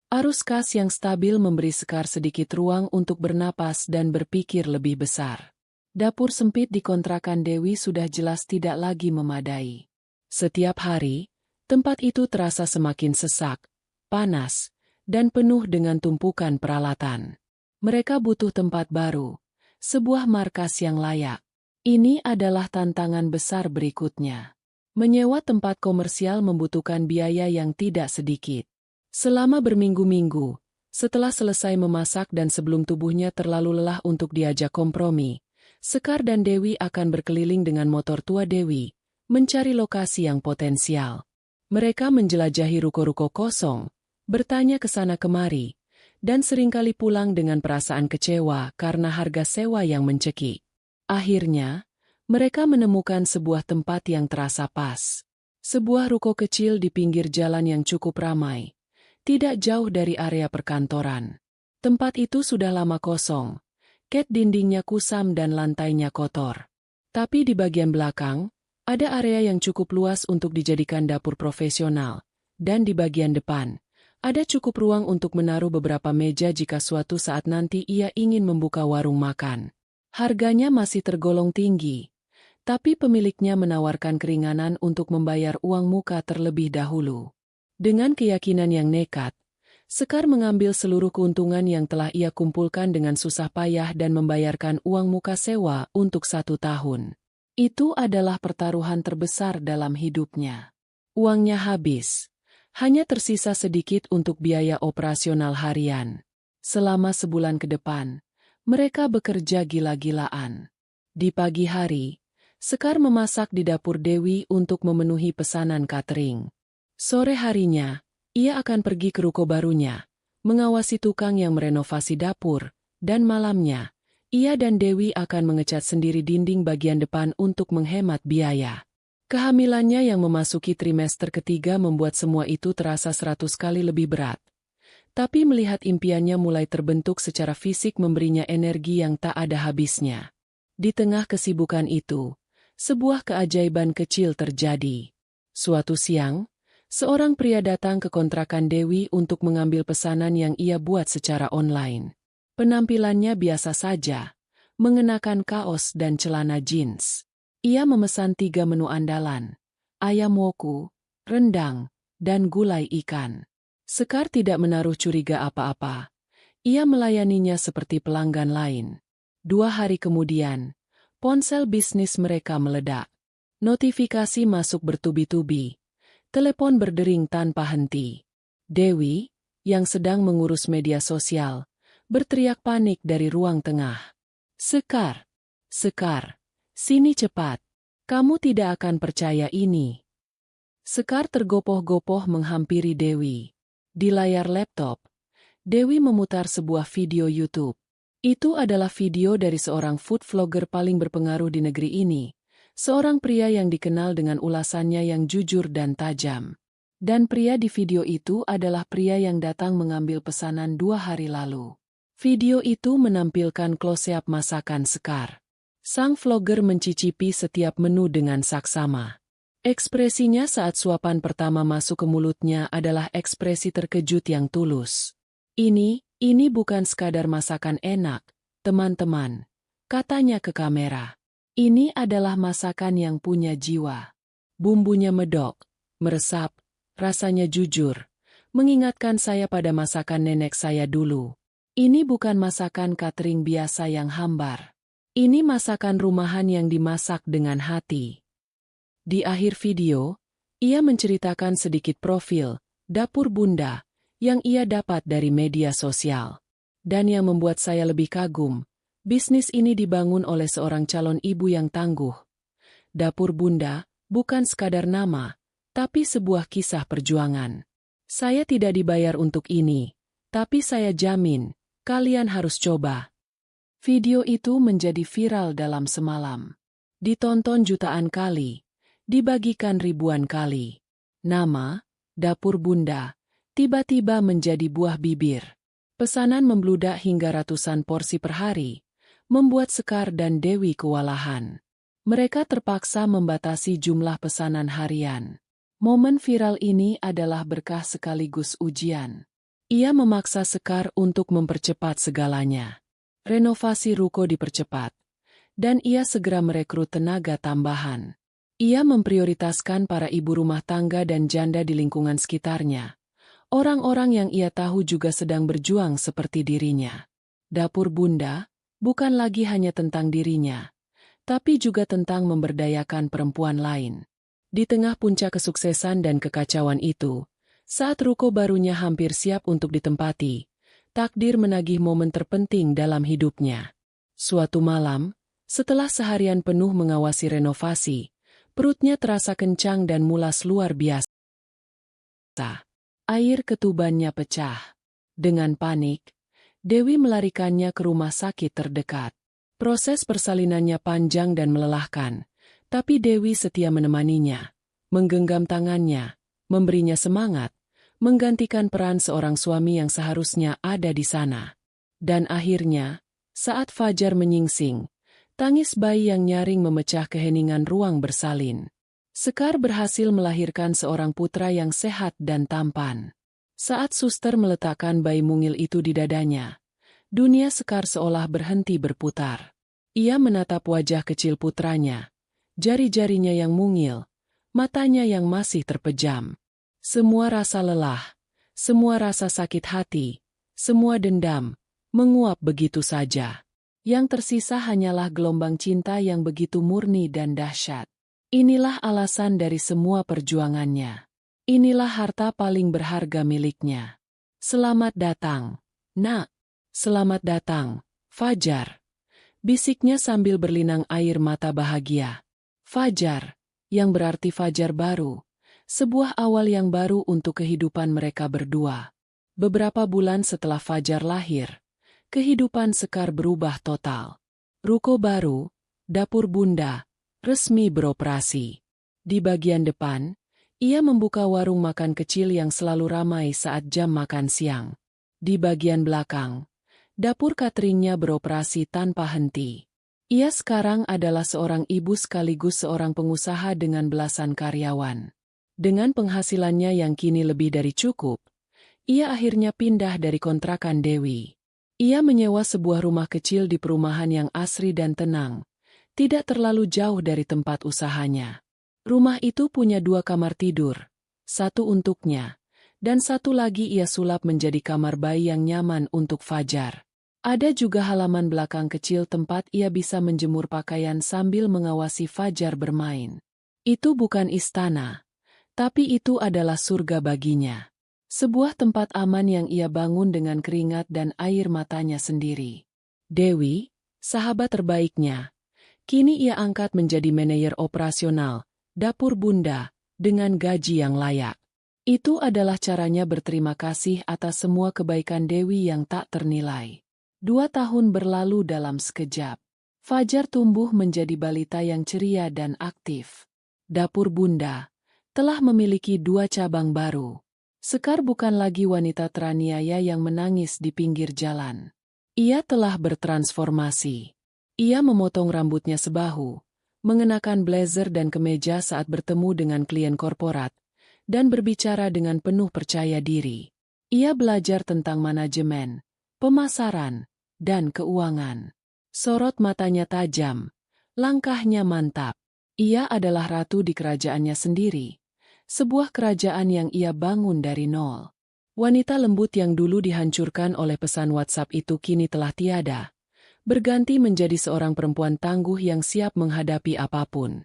Arus kas yang stabil memberi Sekar sedikit ruang untuk bernapas dan berpikir lebih besar. Dapur sempit di kontrakan Dewi sudah jelas tidak lagi memadai. Setiap hari, tempat itu terasa semakin sesak, panas, dan penuh dengan tumpukan peralatan. Mereka butuh tempat baru, sebuah markas yang layak. Ini adalah tantangan besar berikutnya. Menyewa tempat komersial membutuhkan biaya yang tidak sedikit. Selama berminggu-minggu, Setelah selesai memasak dan sebelum tubuhnya terlalu lelah untuk diajak kompromi, Sekar dan Dewi akan berkeliling dengan motor tua Dewi, mencari lokasi yang potensial. Mereka menjelajahi ruko-ruko kosong, bertanya ke sana kemari, dan seringkali pulang dengan perasaan kecewa karena harga sewa yang mencekik. Akhirnya, mereka menemukan sebuah tempat yang terasa pas. Sebuah ruko kecil di pinggir jalan yang cukup ramai, tidak jauh dari area perkantoran. Tempat itu sudah lama kosong. Cat dindingnya kusam dan lantainya kotor. Tapi di bagian belakang, ada area yang cukup luas untuk dijadikan dapur profesional. Dan di bagian depan, ada cukup ruang untuk menaruh beberapa meja jika suatu saat nanti ia ingin membuka warung makan. Harganya masih tergolong tinggi, tapi pemiliknya menawarkan keringanan untuk membayar uang muka terlebih dahulu. Dengan keyakinan yang nekat, Sekar mengambil seluruh keuntungan yang telah ia kumpulkan dengan susah payah dan membayarkan uang muka sewa untuk 1 tahun. Itu adalah pertaruhan terbesar dalam hidupnya. Uangnya habis. Hanya tersisa sedikit untuk biaya operasional harian. Selama sebulan ke depan, mereka bekerja gila-gilaan. Di pagi hari, Sekar memasak di dapur Dewi untuk memenuhi pesanan catering. Sore harinya, ia akan pergi ke ruko barunya, mengawasi tukang yang merenovasi dapur, dan malamnya, ia dan Dewi akan mengecat sendiri dinding bagian depan untuk menghemat biaya. Kehamilannya yang memasuki trimester ketiga membuat semua itu terasa 100 kali lebih berat. Tapi melihat impiannya mulai terbentuk secara fisik memberinya energi yang tak ada habisnya. Di tengah kesibukan itu, sebuah keajaiban kecil terjadi. Suatu siang, seorang pria datang ke kontrakan Dewi untuk mengambil pesanan yang ia buat secara online. Penampilannya biasa saja, mengenakan kaos dan celana jeans. Ia memesan 3 menu andalan, ayam woku, rendang, dan gulai ikan. Sekar tidak menaruh curiga apa-apa. Ia melayaninya seperti pelanggan lain. 2 hari kemudian, ponsel bisnis mereka meledak. Notifikasi masuk bertubi-tubi. Telepon berdering tanpa henti. Dewi, yang sedang mengurus media sosial, berteriak panik dari ruang tengah. Sekar! Sekar! Sini cepat! Kamu tidak akan percaya ini. Sekar tergopoh-gopoh menghampiri Dewi. Di layar laptop, Dewi memutar sebuah video YouTube. Itu adalah video dari seorang food vlogger paling berpengaruh di negeri ini. Seorang pria yang dikenal dengan ulasannya yang jujur dan tajam. Dan pria di video itu adalah pria yang datang mengambil pesanan 2 hari lalu. Video itu menampilkan close-up masakan Sekar. Sang vlogger mencicipi setiap menu dengan saksama. Ekspresinya saat suapan pertama masuk ke mulutnya adalah ekspresi terkejut yang tulus. Ini bukan sekadar masakan enak, teman-teman, katanya ke kamera. Ini adalah masakan yang punya jiwa. Bumbunya medok, meresap, rasanya jujur, mengingatkan saya pada masakan nenek saya dulu. Ini bukan masakan catering biasa yang hambar. Ini masakan rumahan yang dimasak dengan hati. Di akhir video, ia menceritakan sedikit profil dapur Bunda yang ia dapat dari media sosial. Dan yang membuat saya lebih kagum, bisnis ini dibangun oleh seorang calon ibu yang tangguh. Dapur Bunda bukan sekadar nama, tapi sebuah kisah perjuangan. Saya tidak dibayar untuk ini, tapi saya jamin, kalian harus coba. Video itu menjadi viral dalam semalam. Ditonton jutaan kali, dibagikan ribuan kali. Nama, Dapur Bunda, tiba-tiba menjadi buah bibir. Pesanan membludak hingga ratusan porsi per hari, membuat Sekar dan Dewi kewalahan. Mereka terpaksa membatasi jumlah pesanan harian. Momen viral ini adalah berkah sekaligus ujian. Ia memaksa Sekar untuk mempercepat segalanya. Renovasi ruko dipercepat, dan ia segera merekrut tenaga tambahan. Ia memprioritaskan para ibu rumah tangga dan janda di lingkungan sekitarnya. Orang-orang yang ia tahu juga sedang berjuang seperti dirinya. Dapur Bunda bukan lagi hanya tentang dirinya, tapi juga tentang memberdayakan perempuan lain. Di tengah puncak kesuksesan dan kekacauan itu, saat ruko barunya hampir siap untuk ditempati, Takdir menagih momen terpenting dalam hidupnya. Suatu malam, setelah seharian penuh mengawasi renovasi, perutnya terasa kencang dan mulas luar biasa. Air ketubannya pecah. Dengan panik, Dewi melarikannya ke rumah sakit terdekat. Proses persalinannya panjang dan melelahkan, tapi Dewi setia menemaninya, menggenggam tangannya, memberinya semangat, menggantikan peran seorang suami yang seharusnya ada di sana. Dan akhirnya, saat fajar menyingsing, tangis bayi yang nyaring memecah keheningan ruang bersalin. Sekar berhasil melahirkan seorang putra yang sehat dan tampan. Saat suster meletakkan bayi mungil itu di dadanya, dunia Sekar seolah berhenti berputar. Ia menatap wajah kecil putranya, jari-jarinya yang mungil, matanya yang masih terpejam. Semua rasa lelah, semua rasa sakit hati, semua dendam, menguap begitu saja. Yang tersisa hanyalah gelombang cinta yang begitu murni dan dahsyat. Inilah alasan dari semua perjuangannya. Inilah harta paling berharga miliknya. Selamat datang, Nak. Selamat datang, Fajar. Bisiknya sambil berlinang air mata bahagia. Fajar, yang berarti fajar baru. Sebuah awal yang baru untuk kehidupan mereka berdua. Beberapa bulan setelah Fajar lahir, kehidupan Sekar berubah total. Ruko baru, dapur bunda, resmi beroperasi. Di bagian depan, ia membuka warung makan kecil yang selalu ramai saat jam makan siang. Di bagian belakang, dapur cateringnya beroperasi tanpa henti. Ia sekarang adalah seorang ibu sekaligus seorang pengusaha dengan belasan karyawan. Dengan penghasilannya yang kini lebih dari cukup, ia akhirnya pindah dari kontrakan Dewi. Ia menyewa sebuah rumah kecil di perumahan yang asri dan tenang, tidak terlalu jauh dari tempat usahanya. Rumah itu punya 2 kamar tidur, satu untuknya, dan satu lagi ia sulap menjadi kamar bayi yang nyaman untuk Fajar. Ada juga halaman belakang kecil tempat ia bisa menjemur pakaian sambil mengawasi Fajar bermain. Itu bukan istana, tapi itu adalah surga baginya. Sebuah tempat aman yang ia bangun dengan keringat dan air matanya sendiri. Dewi, sahabat terbaiknya, kini ia angkat menjadi manajer operasional, dapur bunda, dengan gaji yang layak. Itu adalah caranya berterima kasih atas semua kebaikan Dewi yang tak ternilai. 2 tahun berlalu dalam sekejap. Fajar tumbuh menjadi balita yang ceria dan aktif. Dapur bunda telah memiliki 2 cabang baru. Sekar bukan lagi wanita teraniaya yang menangis di pinggir jalan. Ia telah bertransformasi. Ia memotong rambutnya sebahu, mengenakan blazer dan kemeja saat bertemu dengan klien korporat, dan berbicara dengan penuh percaya diri. Ia belajar tentang manajemen, pemasaran, dan keuangan. Sorot matanya tajam, langkahnya mantap. Ia adalah ratu di kerajaannya sendiri. Sebuah kerajaan yang ia bangun dari nol. Wanita lembut yang dulu dihancurkan oleh pesan WhatsApp itu kini telah tiada. Berganti menjadi seorang perempuan tangguh yang siap menghadapi apapun.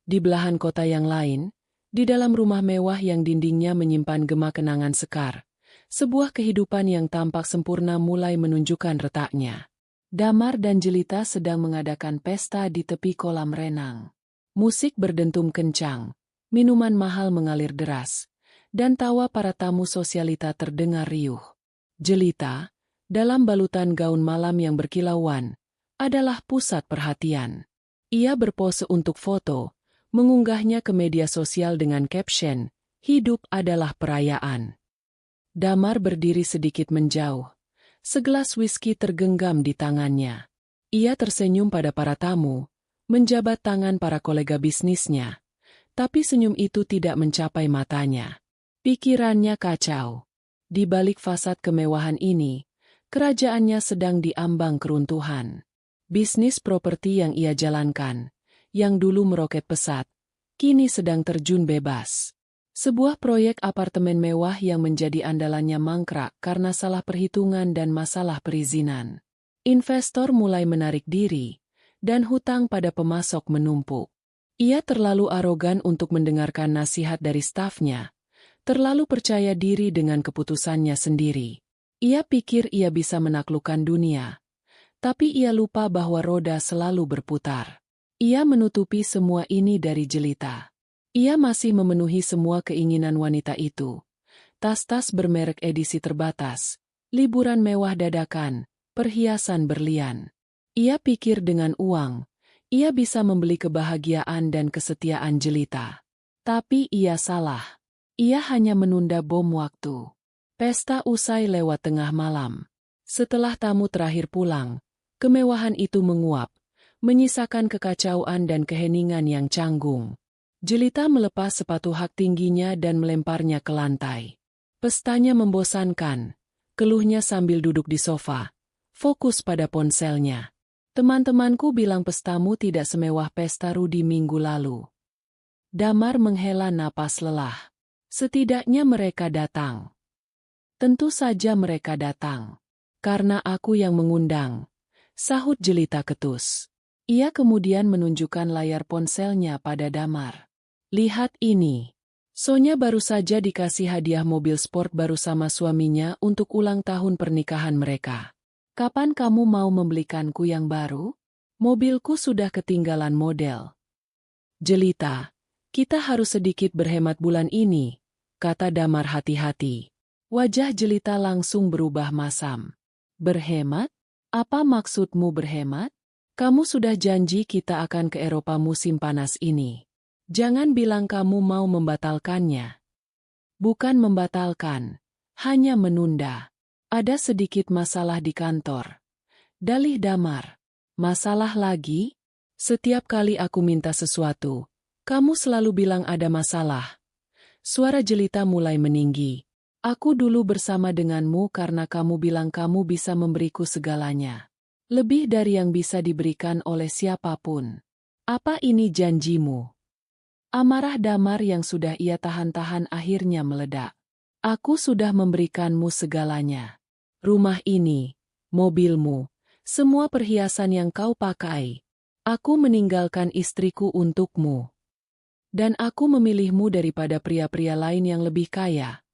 Di belahan kota yang lain, di dalam rumah mewah yang dindingnya menyimpan gema kenangan Sekar, sebuah kehidupan yang tampak sempurna mulai menunjukkan retaknya. Damar dan Jelita sedang mengadakan pesta di tepi kolam renang. Musik berdentum kencang. Minuman mahal mengalir deras, dan tawa para tamu sosialita terdengar riuh. Jelita, dalam balutan gaun malam yang berkilauan, adalah pusat perhatian. Ia berpose untuk foto, mengunggahnya ke media sosial dengan caption, "Hidup adalah perayaan." Damar berdiri sedikit menjauh. Segelas whisky tergenggam di tangannya. Ia tersenyum pada para tamu, menjabat tangan para kolega bisnisnya. Tapi senyum itu tidak mencapai matanya. Pikirannya kacau. Di balik fasad kemewahan ini, kerajaannya sedang diambang keruntuhan. Bisnis properti yang ia jalankan, yang dulu meroket pesat, kini sedang terjun bebas. Sebuah proyek apartemen mewah yang menjadi andalannya mangkrak karena salah perhitungan dan masalah perizinan. Investor mulai menarik diri, dan hutang pada pemasok menumpuk. Ia terlalu arogan untuk mendengarkan nasihat dari stafnya, terlalu percaya diri dengan keputusannya sendiri. Ia pikir ia bisa menaklukkan dunia. Tapi ia lupa bahwa roda selalu berputar. Ia menutupi semua ini dari jelita. Ia masih memenuhi semua keinginan wanita itu. Tas-tas bermerek edisi terbatas, liburan mewah dadakan, perhiasan berlian. Ia pikir dengan uang, ia bisa membeli kebahagiaan dan kesetiaan jelita. Tapi ia salah. Ia hanya menunda bom waktu. Pesta usai lewat tengah malam. Setelah tamu terakhir pulang, kemewahan itu menguap, menyisakan kekacauan dan keheningan yang canggung. Jelita melepas sepatu hak tingginya dan melemparnya ke lantai. Pestanya membosankan, keluhnya sambil duduk di sofa, fokus pada ponselnya. Teman-temanku bilang pestamu tidak semewah pesta Rudi minggu lalu. Damar menghela napas lelah. Setidaknya mereka datang. Tentu saja mereka datang. Karena aku yang mengundang. Sahut jelita ketus. Ia kemudian menunjukkan layar ponselnya pada Damar. Lihat ini. Sonya baru saja dikasih hadiah mobil sport baru sama suaminya untuk ulang tahun pernikahan mereka. Kapan kamu mau membelikanku yang baru? Mobilku sudah ketinggalan model. Jelita, kita harus sedikit berhemat bulan ini, kata Damar hati-hati. Wajah jelita langsung berubah masam. Berhemat? Apa maksudmu berhemat? Kamu sudah janji kita akan ke Eropa musim panas ini. Jangan bilang kamu mau membatalkannya. Bukan membatalkan, hanya menunda. Ada sedikit masalah di kantor. Dalih Damar. Masalah lagi? Setiap kali aku minta sesuatu, kamu selalu bilang ada masalah. Suara jelita mulai meninggi. Aku dulu bersama denganmu karena kamu bilang kamu bisa memberiku segalanya. Lebih dari yang bisa diberikan oleh siapapun. Apa ini janjimu? Amarah Damar yang sudah ia tahan-tahan akhirnya meledak. Aku sudah memberikanmu segalanya. Rumah ini, mobilmu, semua perhiasan yang kau pakai. Aku meninggalkan istriku untukmu. Dan aku memilihmu daripada pria-pria lain yang lebih kaya.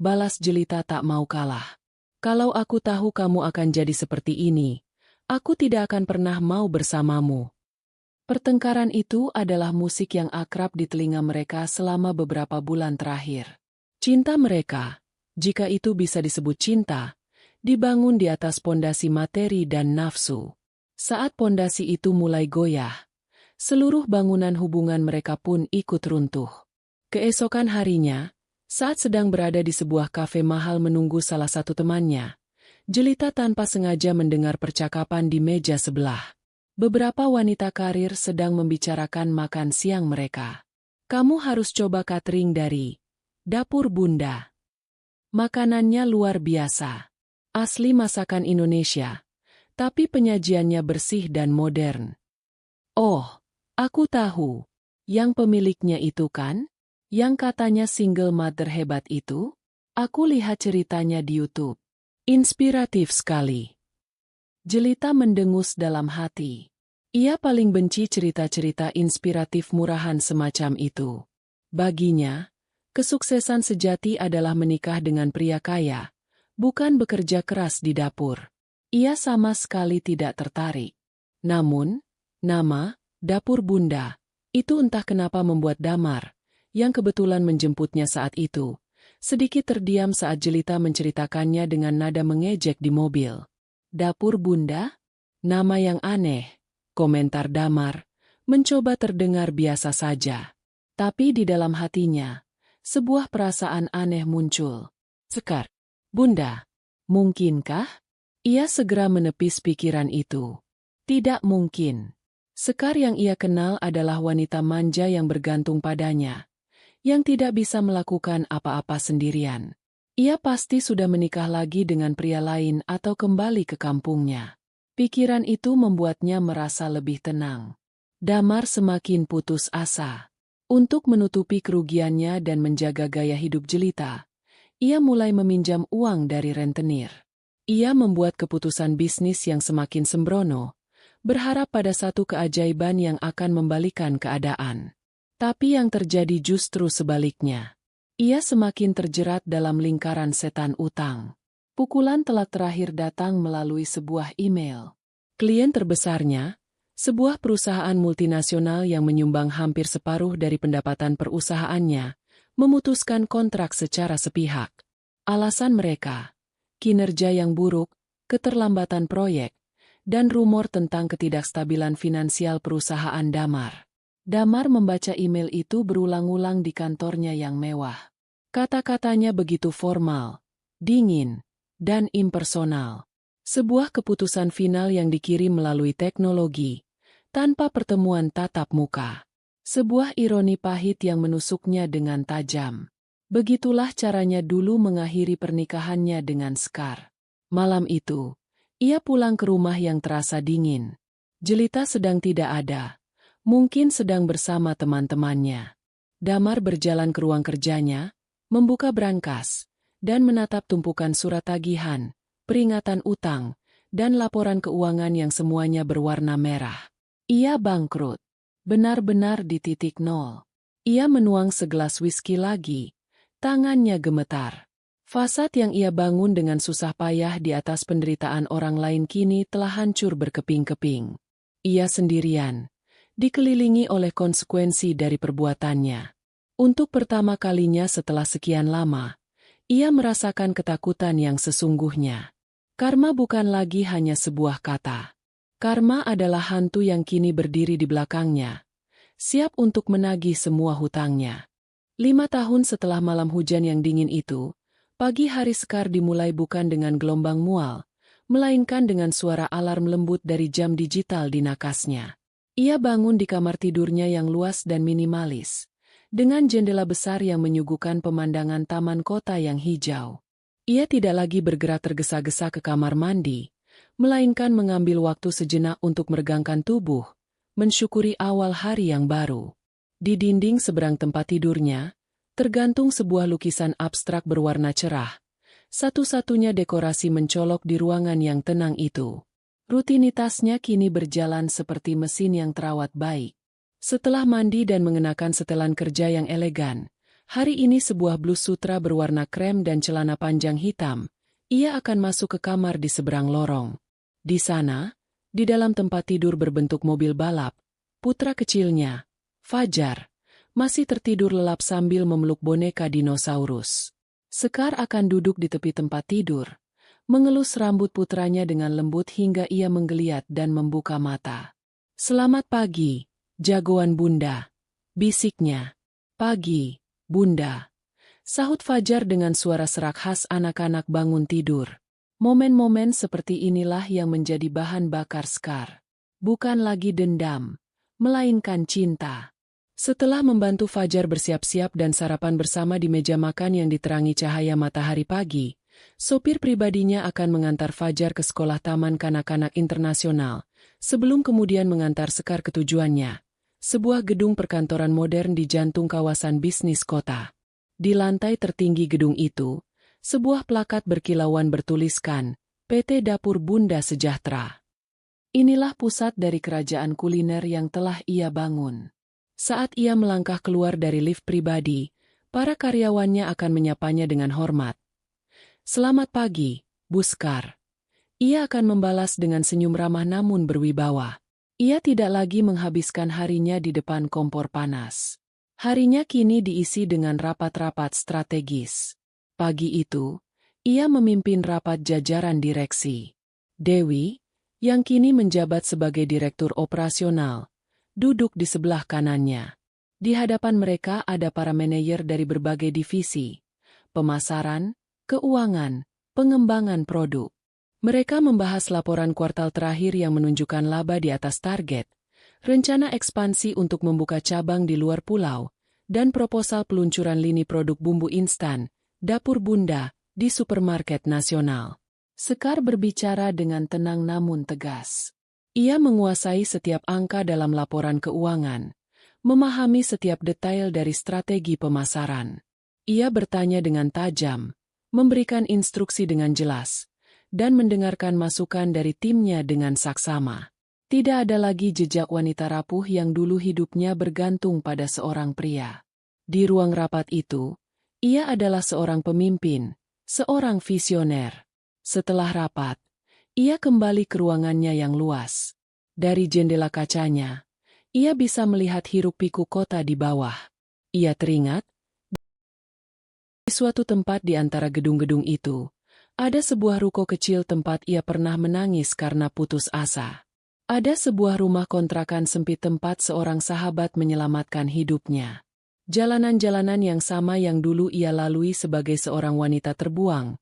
Balas jelita tak mau kalah. Kalau aku tahu kamu akan jadi seperti ini, aku tidak akan pernah mau bersamamu. Pertengkaran itu adalah musik yang akrab di telinga mereka selama beberapa bulan terakhir. Cinta mereka, jika itu bisa disebut cinta, dibangun di atas pondasi materi dan nafsu. Saat pondasi itu mulai goyah, seluruh bangunan hubungan mereka pun ikut runtuh. Keesokan harinya, saat sedang berada di sebuah kafe mahal menunggu salah satu temannya, jelita tanpa sengaja mendengar percakapan di meja sebelah. Beberapa wanita karir sedang membicarakan makan siang mereka. Kamu harus coba catering dari Dapur Bunda. Makanannya luar biasa. Asli masakan Indonesia. Tapi penyajiannya bersih dan modern. Oh, aku tahu. Yang pemiliknya itu kan? Yang katanya single mother hebat itu? Aku lihat ceritanya di YouTube. Inspiratif sekali. Jelita mendengus dalam hati. Ia paling benci cerita-cerita inspiratif murahan semacam itu. Baginya, kesuksesan sejati adalah menikah dengan pria kaya, bukan bekerja keras di dapur. Ia sama sekali tidak tertarik. Namun, nama, Dapur Bunda, itu entah kenapa membuat Damar, yang kebetulan menjemputnya saat itu, sedikit terdiam saat jelita menceritakannya dengan nada mengejek di mobil. Dapur Bunda? Nama yang aneh, komentar Damar, mencoba terdengar biasa saja. Tapi di dalam hatinya, sebuah perasaan aneh muncul. Sekar, Bunda, mungkinkah? Ia segera menepis pikiran itu. Tidak mungkin. Sekar yang ia kenal adalah wanita manja yang bergantung padanya, yang tidak bisa melakukan apa-apa sendirian. Ia pasti sudah menikah lagi dengan pria lain atau kembali ke kampungnya. Pikiran itu membuatnya merasa lebih tenang. Damar semakin putus asa. Untuk menutupi kerugiannya dan menjaga gaya hidup jelita, ia mulai meminjam uang dari rentenir. Ia membuat keputusan bisnis yang semakin sembrono, berharap pada satu keajaiban yang akan membalikan keadaan. Tapi yang terjadi justru sebaliknya. Ia semakin terjerat dalam lingkaran setan utang. Pukulan telak terakhir datang melalui sebuah email. Klien terbesarnya, sebuah perusahaan multinasional yang menyumbang hampir separuh dari pendapatan perusahaannya, memutuskan kontrak secara sepihak. Alasan mereka, kinerja yang buruk, keterlambatan proyek, dan rumor tentang ketidakstabilan finansial perusahaan Damar. Damar membaca email itu berulang-ulang di kantornya yang mewah. Kata-katanya begitu formal, dingin, dan impersonal. Sebuah keputusan final yang dikirim melalui teknologi, tanpa pertemuan tatap muka. Sebuah ironi pahit yang menusuknya dengan tajam. Begitulah caranya dulu mengakhiri pernikahannya dengan Scar. Malam itu, ia pulang ke rumah yang terasa dingin. Jelita sedang tidak ada. Mungkin sedang bersama teman-temannya. Damar berjalan ke ruang kerjanya, membuka brankas, dan menatap tumpukan surat tagihan, peringatan utang, dan laporan keuangan yang semuanya berwarna merah. Ia bangkrut. Benar-benar di titik nol. Ia menuang segelas whisky lagi. Tangannya gemetar. Fasad yang ia bangun dengan susah payah di atas penderitaan orang lain kini telah hancur berkeping-keping. Ia sendirian, dikelilingi oleh konsekuensi dari perbuatannya. Untuk pertama kalinya setelah sekian lama, ia merasakan ketakutan yang sesungguhnya. Karma bukan lagi hanya sebuah kata. Karma adalah hantu yang kini berdiri di belakangnya, siap untuk menagih semua hutangnya. 5 tahun setelah malam hujan yang dingin itu, pagi hari Scar dimulai bukan dengan gelombang mual, melainkan dengan suara alarm lembut dari jam digital di nakasnya. Ia bangun di kamar tidurnya yang luas dan minimalis, dengan jendela besar yang menyuguhkan pemandangan taman kota yang hijau. Ia tidak lagi bergerak tergesa-gesa ke kamar mandi, melainkan mengambil waktu sejenak untuk meregangkan tubuh, mensyukuri awal hari yang baru. Di dinding seberang tempat tidurnya, tergantung sebuah lukisan abstrak berwarna cerah, satu-satunya dekorasi mencolok di ruangan yang tenang itu. Rutinitasnya kini berjalan seperti mesin yang terawat baik. Setelah mandi dan mengenakan setelan kerja yang elegan, hari ini sebuah blus sutra berwarna krem dan celana panjang hitam, ia akan masuk ke kamar di seberang lorong. Di sana, di dalam tempat tidur berbentuk mobil balap, putra kecilnya, Fajar, masih tertidur lelap sambil memeluk boneka dinosaurus. Scar akan duduk di tepi tempat tidur, mengelus rambut putranya dengan lembut hingga ia menggeliat dan membuka mata. "Selamat pagi, jagoan bunda," bisiknya. "Pagi, bunda," sahut Fajar dengan suara serak khas anak-anak bangun tidur. Momen-momen seperti inilah yang menjadi bahan bakar Scar. Bukan lagi dendam, melainkan cinta. Setelah membantu Fajar bersiap-siap dan sarapan bersama di meja makan yang diterangi cahaya matahari pagi, sopir pribadinya akan mengantar Fajar ke sekolah Taman Kanak-kanak Internasional, sebelum kemudian mengantar Scar ke tujuannya, sebuah gedung perkantoran modern di jantung kawasan bisnis kota. Di lantai tertinggi gedung itu, sebuah plakat berkilauan bertuliskan, PT Dapur Bunda Sejahtera. Inilah pusat dari kerajaan kuliner yang telah ia bangun. Saat ia melangkah keluar dari lift pribadi, para karyawannya akan menyapanya dengan hormat. "Selamat pagi, Bu Scar." Ia akan membalas dengan senyum ramah namun berwibawa. Ia tidak lagi menghabiskan harinya di depan kompor panas. Harinya kini diisi dengan rapat-rapat strategis. Pagi itu, ia memimpin rapat jajaran direksi. Dewi, yang kini menjabat sebagai direktur operasional, duduk di sebelah kanannya. Di hadapan mereka ada para manajer dari berbagai divisi, pemasaran, keuangan, pengembangan produk. Mereka membahas laporan kuartal terakhir yang menunjukkan laba di atas target, rencana ekspansi untuk membuka cabang di luar pulau, dan proposal peluncuran lini produk bumbu instan, Dapur Bunda, di supermarket nasional. Scar berbicara dengan tenang namun tegas. Ia menguasai setiap angka dalam laporan keuangan, memahami setiap detail dari strategi pemasaran. Ia bertanya dengan tajam, memberikan instruksi dengan jelas, dan mendengarkan masukan dari timnya dengan saksama. Tidak ada lagi jejak wanita rapuh yang dulu hidupnya bergantung pada seorang pria. Di ruang rapat itu, ia adalah seorang pemimpin, seorang visioner. Setelah rapat, ia kembali ke ruangannya yang luas. Dari jendela kacanya, ia bisa melihat hiruk-pikuk kota di bawah. Ia teringat, di suatu tempat di antara gedung-gedung itu, ada sebuah ruko kecil tempat ia pernah menangis karena putus asa. Ada sebuah rumah kontrakan sempit tempat seorang sahabat menyelamatkan hidupnya. Jalanan-jalanan yang sama yang dulu ia lalui sebagai seorang wanita terbuang,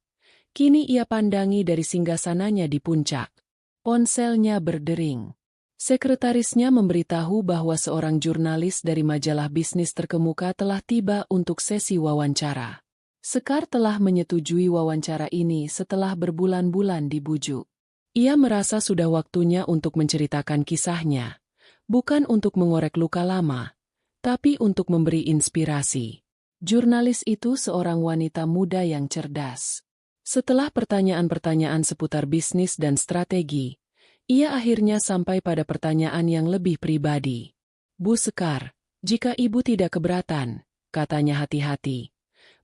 kini ia pandangi dari singgasananya di puncak. Ponselnya berdering. Sekretarisnya memberitahu bahwa seorang jurnalis dari majalah bisnis terkemuka telah tiba untuk sesi wawancara. Sekar telah menyetujui wawancara ini setelah berbulan-bulan dibujuk. Ia merasa sudah waktunya untuk menceritakan kisahnya, bukan untuk mengorek luka lama, tapi untuk memberi inspirasi. Jurnalis itu seorang wanita muda yang cerdas. Setelah pertanyaan-pertanyaan seputar bisnis dan strategi, ia akhirnya sampai pada pertanyaan yang lebih pribadi. Bu Sekar, jika ibu tidak keberatan, katanya hati-hati.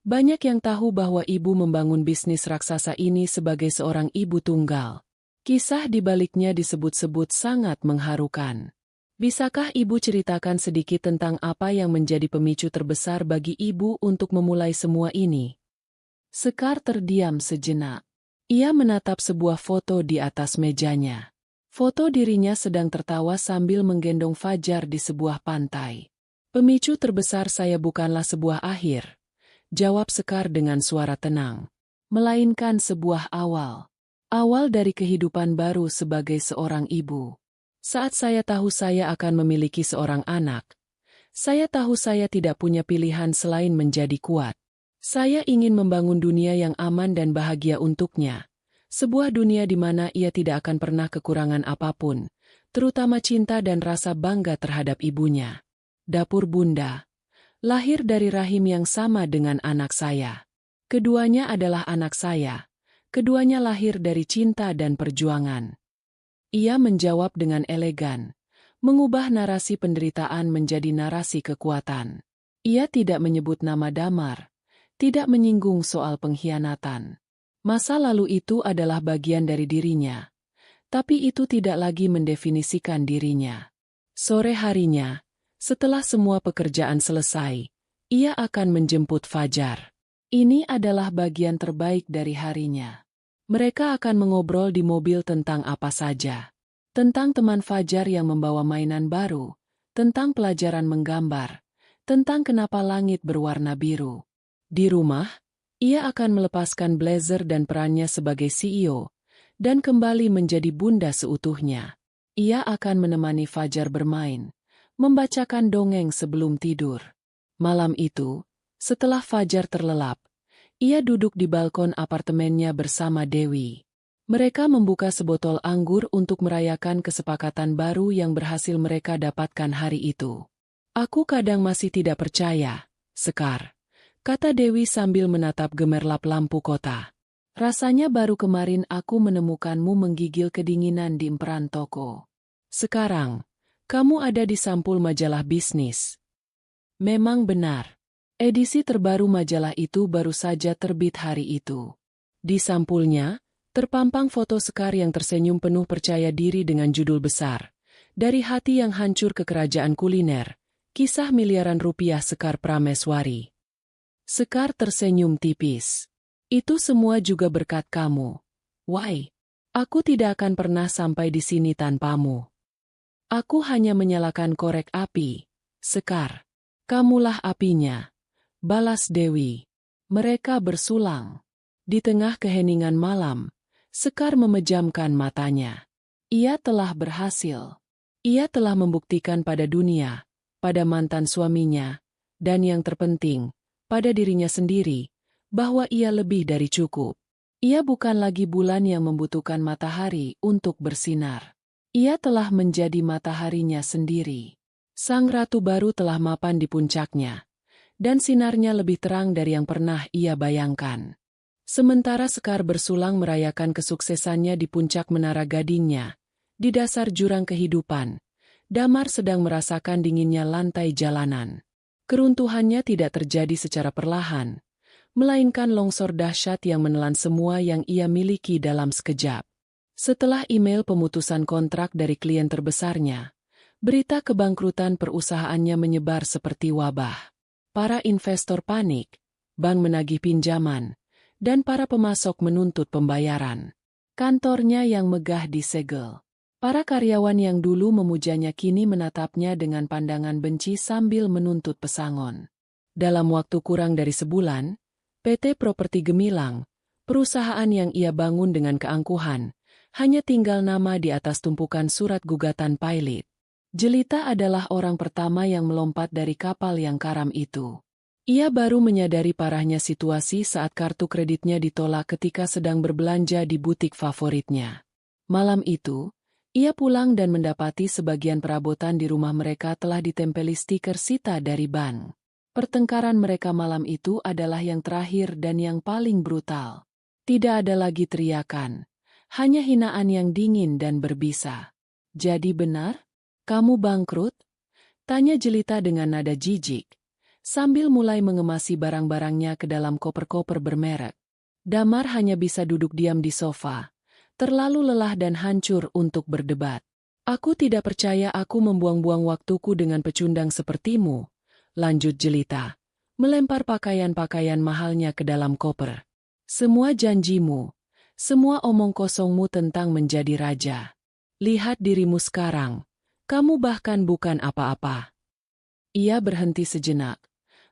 Banyak yang tahu bahwa ibu membangun bisnis raksasa ini sebagai seorang ibu tunggal. Kisah di baliknya disebut-sebut sangat mengharukan. Bisakah ibu ceritakan sedikit tentang apa yang menjadi pemicu terbesar bagi ibu untuk memulai semua ini? Sekar terdiam sejenak. Ia menatap sebuah foto di atas mejanya. Foto dirinya sedang tertawa sambil menggendong Fajar di sebuah pantai. Pemicu terbesar saya bukanlah sebuah akhir, jawab Sekar dengan suara tenang, melainkan sebuah awal. Awal dari kehidupan baru sebagai seorang ibu. Saat saya tahu saya akan memiliki seorang anak, saya tahu saya tidak punya pilihan selain menjadi kuat. Saya ingin membangun dunia yang aman dan bahagia untuknya. Sebuah dunia di mana ia tidak akan pernah kekurangan apapun, terutama cinta dan rasa bangga terhadap ibunya. Dapur Bunda. Lahir dari rahim yang sama dengan anak saya. Keduanya adalah anak saya. Keduanya lahir dari cinta dan perjuangan. Ia menjawab dengan elegan, mengubah narasi penderitaan menjadi narasi kekuatan. Ia tidak menyebut nama Damar, tidak menyinggung soal pengkhianatan. Masa lalu itu adalah bagian dari dirinya, tapi itu tidak lagi mendefinisikan dirinya. Sore harinya, setelah semua pekerjaan selesai, ia akan menjemput Fajar. Ini adalah bagian terbaik dari harinya. Mereka akan mengobrol di mobil tentang apa saja. Tentang teman Fajar yang membawa mainan baru, tentang pelajaran menggambar, tentang kenapa langit berwarna biru. Di rumah, ia akan melepaskan blazer dan perannya sebagai CEO, dan kembali menjadi bunda seutuhnya. Ia akan menemani Fajar bermain, membacakan dongeng sebelum tidur. Malam itu, setelah Fajar terlelap, ia duduk di balkon apartemennya bersama Dewi. Mereka membuka sebotol anggur untuk merayakan kesepakatan baru yang berhasil mereka dapatkan hari itu. Aku kadang masih tidak percaya, Sekar, kata Dewi sambil menatap gemerlap lampu kota. Rasanya baru kemarin aku menemukanmu menggigil kedinginan di emperan toko. Sekarang, kamu ada di sampul majalah bisnis. Memang benar. Edisi terbaru majalah itu baru saja terbit hari itu. Di sampulnya, terpampang foto Sekar yang tersenyum penuh percaya diri dengan judul besar, Dari Hati yang Hancur ke Kerajaan Kuliner, Kisah Miliaran Rupiah Sekar Prameswari. Sekar tersenyum tipis. Itu semua juga berkat kamu. Why? Aku tidak akan pernah sampai di sini tanpamu. Aku hanya menyalakan korek api. Sekar, kamulah apinya. Balas Dewi. Mereka bersulang. Di tengah keheningan malam, Sekar memejamkan matanya. Ia telah berhasil. Ia telah membuktikan pada dunia, pada mantan suaminya, dan yang terpenting, pada dirinya sendiri, bahwa ia lebih dari cukup. Ia bukan lagi bulan yang membutuhkan matahari untuk bersinar. Ia telah menjadi mataharinya sendiri. Sang ratu baru telah mapan di puncaknya, dan sinarnya lebih terang dari yang pernah ia bayangkan. Sementara Sekar bersulang merayakan kesuksesannya di puncak menara gadingnya, di dasar jurang kehidupan, Damar sedang merasakan dinginnya lantai jalanan. Keruntuhannya tidak terjadi secara perlahan, melainkan longsor dahsyat yang menelan semua yang ia miliki dalam sekejap. Setelah email pemutusan kontrak dari klien terbesarnya, berita kebangkrutan perusahaannya menyebar seperti wabah. Para investor panik, bank menagih pinjaman, dan para pemasok menuntut pembayaran. Kantornya yang megah disegel. Para karyawan yang dulu memujanya kini menatapnya dengan pandangan benci sambil menuntut pesangon. Dalam waktu kurang dari sebulan, PT Properti Gemilang, perusahaan yang ia bangun dengan keangkuhan, hanya tinggal nama di atas tumpukan surat gugatan pilot. Jelita adalah orang pertama yang melompat dari kapal yang karam itu. Ia baru menyadari parahnya situasi saat kartu kreditnya ditolak ketika sedang berbelanja di butik favoritnya. Malam itu, ia pulang dan mendapati sebagian perabotan di rumah mereka telah ditempeli stiker sita dari bank. Pertengkaran mereka malam itu adalah yang terakhir dan yang paling brutal. Tidak ada lagi teriakan, hanya hinaan yang dingin dan berbisa. "Jadi benar? Kamu bangkrut?" tanya Jelita dengan nada jijik, sambil mulai mengemasi barang-barangnya ke dalam koper-koper bermerek. Damar hanya bisa duduk diam di sofa, terlalu lelah dan hancur untuk berdebat. "Aku tidak percaya aku membuang-buang waktuku dengan pecundang sepertimu," lanjut Jelita, melempar pakaian-pakaian mahalnya ke dalam koper. "Semua janjimu, semua omong kosongmu tentang menjadi raja. Lihat dirimu sekarang, kamu bahkan bukan apa-apa." Ia berhenti sejenak,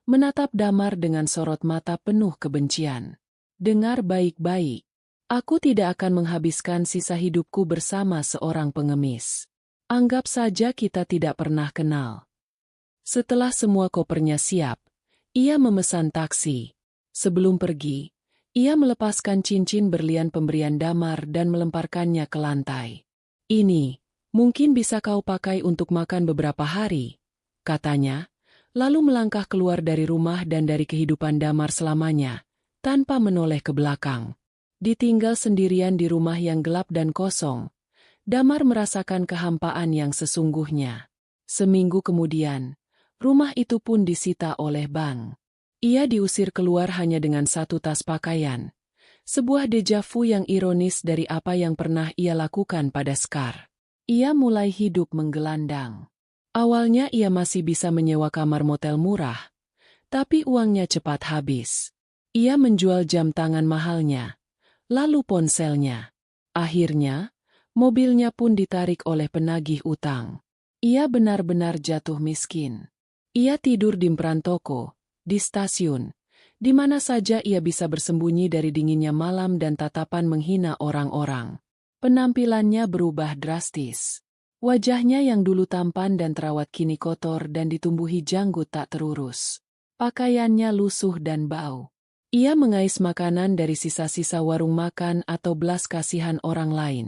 menatap Damar dengan sorot mata penuh kebencian. "Dengar baik-baik. Aku tidak akan menghabiskan sisa hidupku bersama seorang pengemis. Anggap saja kita tidak pernah kenal." Setelah semua kopernya siap, ia memesan taksi. Sebelum pergi, ia melepaskan cincin berlian pemberian Damar dan melemparkannya ke lantai. "Ini, mungkin bisa kau pakai untuk makan beberapa hari," katanya, lalu melangkah keluar dari rumah dan dari kehidupan Damar selamanya, tanpa menoleh ke belakang. Ditinggal sendirian di rumah yang gelap dan kosong, Damar merasakan kehampaan yang sesungguhnya. Seminggu kemudian, rumah itu pun disita oleh bank. Ia diusir keluar hanya dengan satu tas pakaian. Sebuah deja vu yang ironis dari apa yang pernah ia lakukan pada Scar. Ia mulai hidup menggelandang. Awalnya ia masih bisa menyewa kamar motel murah, tapi uangnya cepat habis. Ia menjual jam tangan mahalnya, lalu ponselnya. Akhirnya, mobilnya pun ditarik oleh penagih utang. Ia benar-benar jatuh miskin. Ia tidur di emperan toko, di stasiun, di mana saja ia bisa bersembunyi dari dinginnya malam dan tatapan menghina orang-orang. Penampilannya berubah drastis. Wajahnya yang dulu tampan dan terawat kini kotor dan ditumbuhi janggut tak terurus. Pakaiannya lusuh dan bau. Ia mengais makanan dari sisa-sisa warung makan atau belas kasihan orang lain.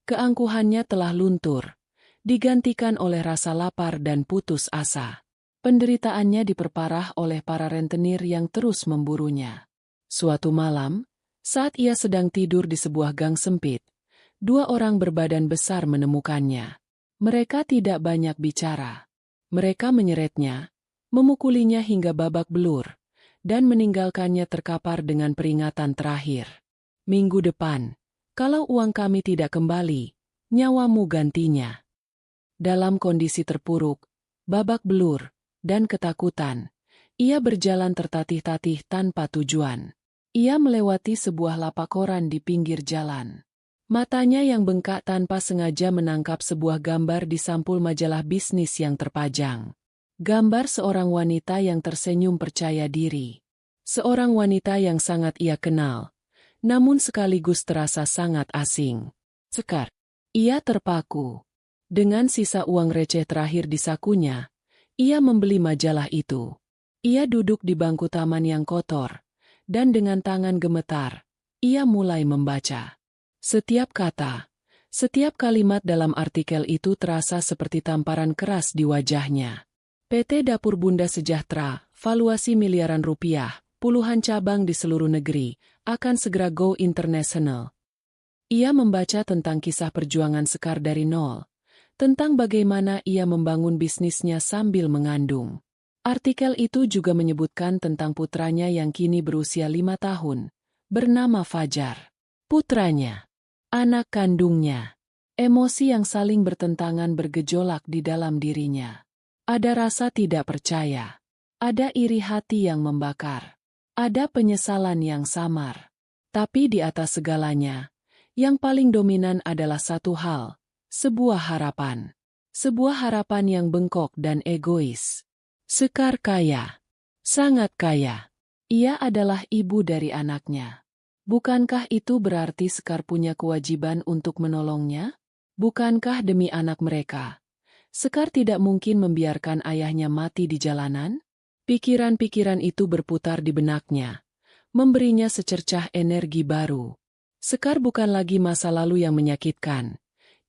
Keangkuhannya telah luntur, digantikan oleh rasa lapar dan putus asa. Penderitaannya diperparah oleh para rentenir yang terus memburunya. Suatu malam, saat ia sedang tidur di sebuah gang sempit, dua orang berbadan besar menemukannya. Mereka tidak banyak bicara. Mereka menyeretnya, memukulinya hingga babak belur, dan meninggalkannya terkapar dengan peringatan terakhir. "Minggu depan, kalau uang kami tidak kembali, nyawamu gantinya." Dalam kondisi terpuruk, babak belur, dan ketakutan, ia berjalan tertatih-tatih tanpa tujuan. Ia melewati sebuah lapak koran di pinggir jalan. Matanya yang bengkak tanpa sengaja menangkap sebuah gambar di sampul majalah bisnis yang terpajang. Gambar seorang wanita yang tersenyum percaya diri. Seorang wanita yang sangat ia kenal, namun sekaligus terasa sangat asing. Sekar. Ia terpaku. Dengan sisa uang receh terakhir di sakunya, ia membeli majalah itu. Ia duduk di bangku taman yang kotor, dan dengan tangan gemetar, ia mulai membaca. Setiap kata, setiap kalimat dalam artikel itu terasa seperti tamparan keras di wajahnya. PT Dapur Bunda Sejahtera, valuasi miliaran rupiah, puluhan cabang di seluruh negeri, akan segera go international. Ia membaca tentang kisah perjuangan Sekar dari nol, tentang bagaimana ia membangun bisnisnya sambil mengandung. Artikel itu juga menyebutkan tentang putranya yang kini berusia 5 tahun, bernama Fajar. Putranya, anak kandungnya. Emosi yang saling bertentangan bergejolak di dalam dirinya. Ada rasa tidak percaya. Ada iri hati yang membakar. Ada penyesalan yang samar. Tapi di atas segalanya, yang paling dominan adalah satu hal, sebuah harapan. Sebuah harapan yang bengkok dan egois. Sekar kaya. Sangat kaya. Ia adalah ibu dari anaknya. Bukankah itu berarti Sekar punya kewajiban untuk menolongnya? Bukankah demi anak mereka, Sekar tidak mungkin membiarkan ayahnya mati di jalanan? Pikiran-pikiran itu berputar di benaknya, memberinya secercah energi baru. Sekar bukan lagi masa lalu yang menyakitkan.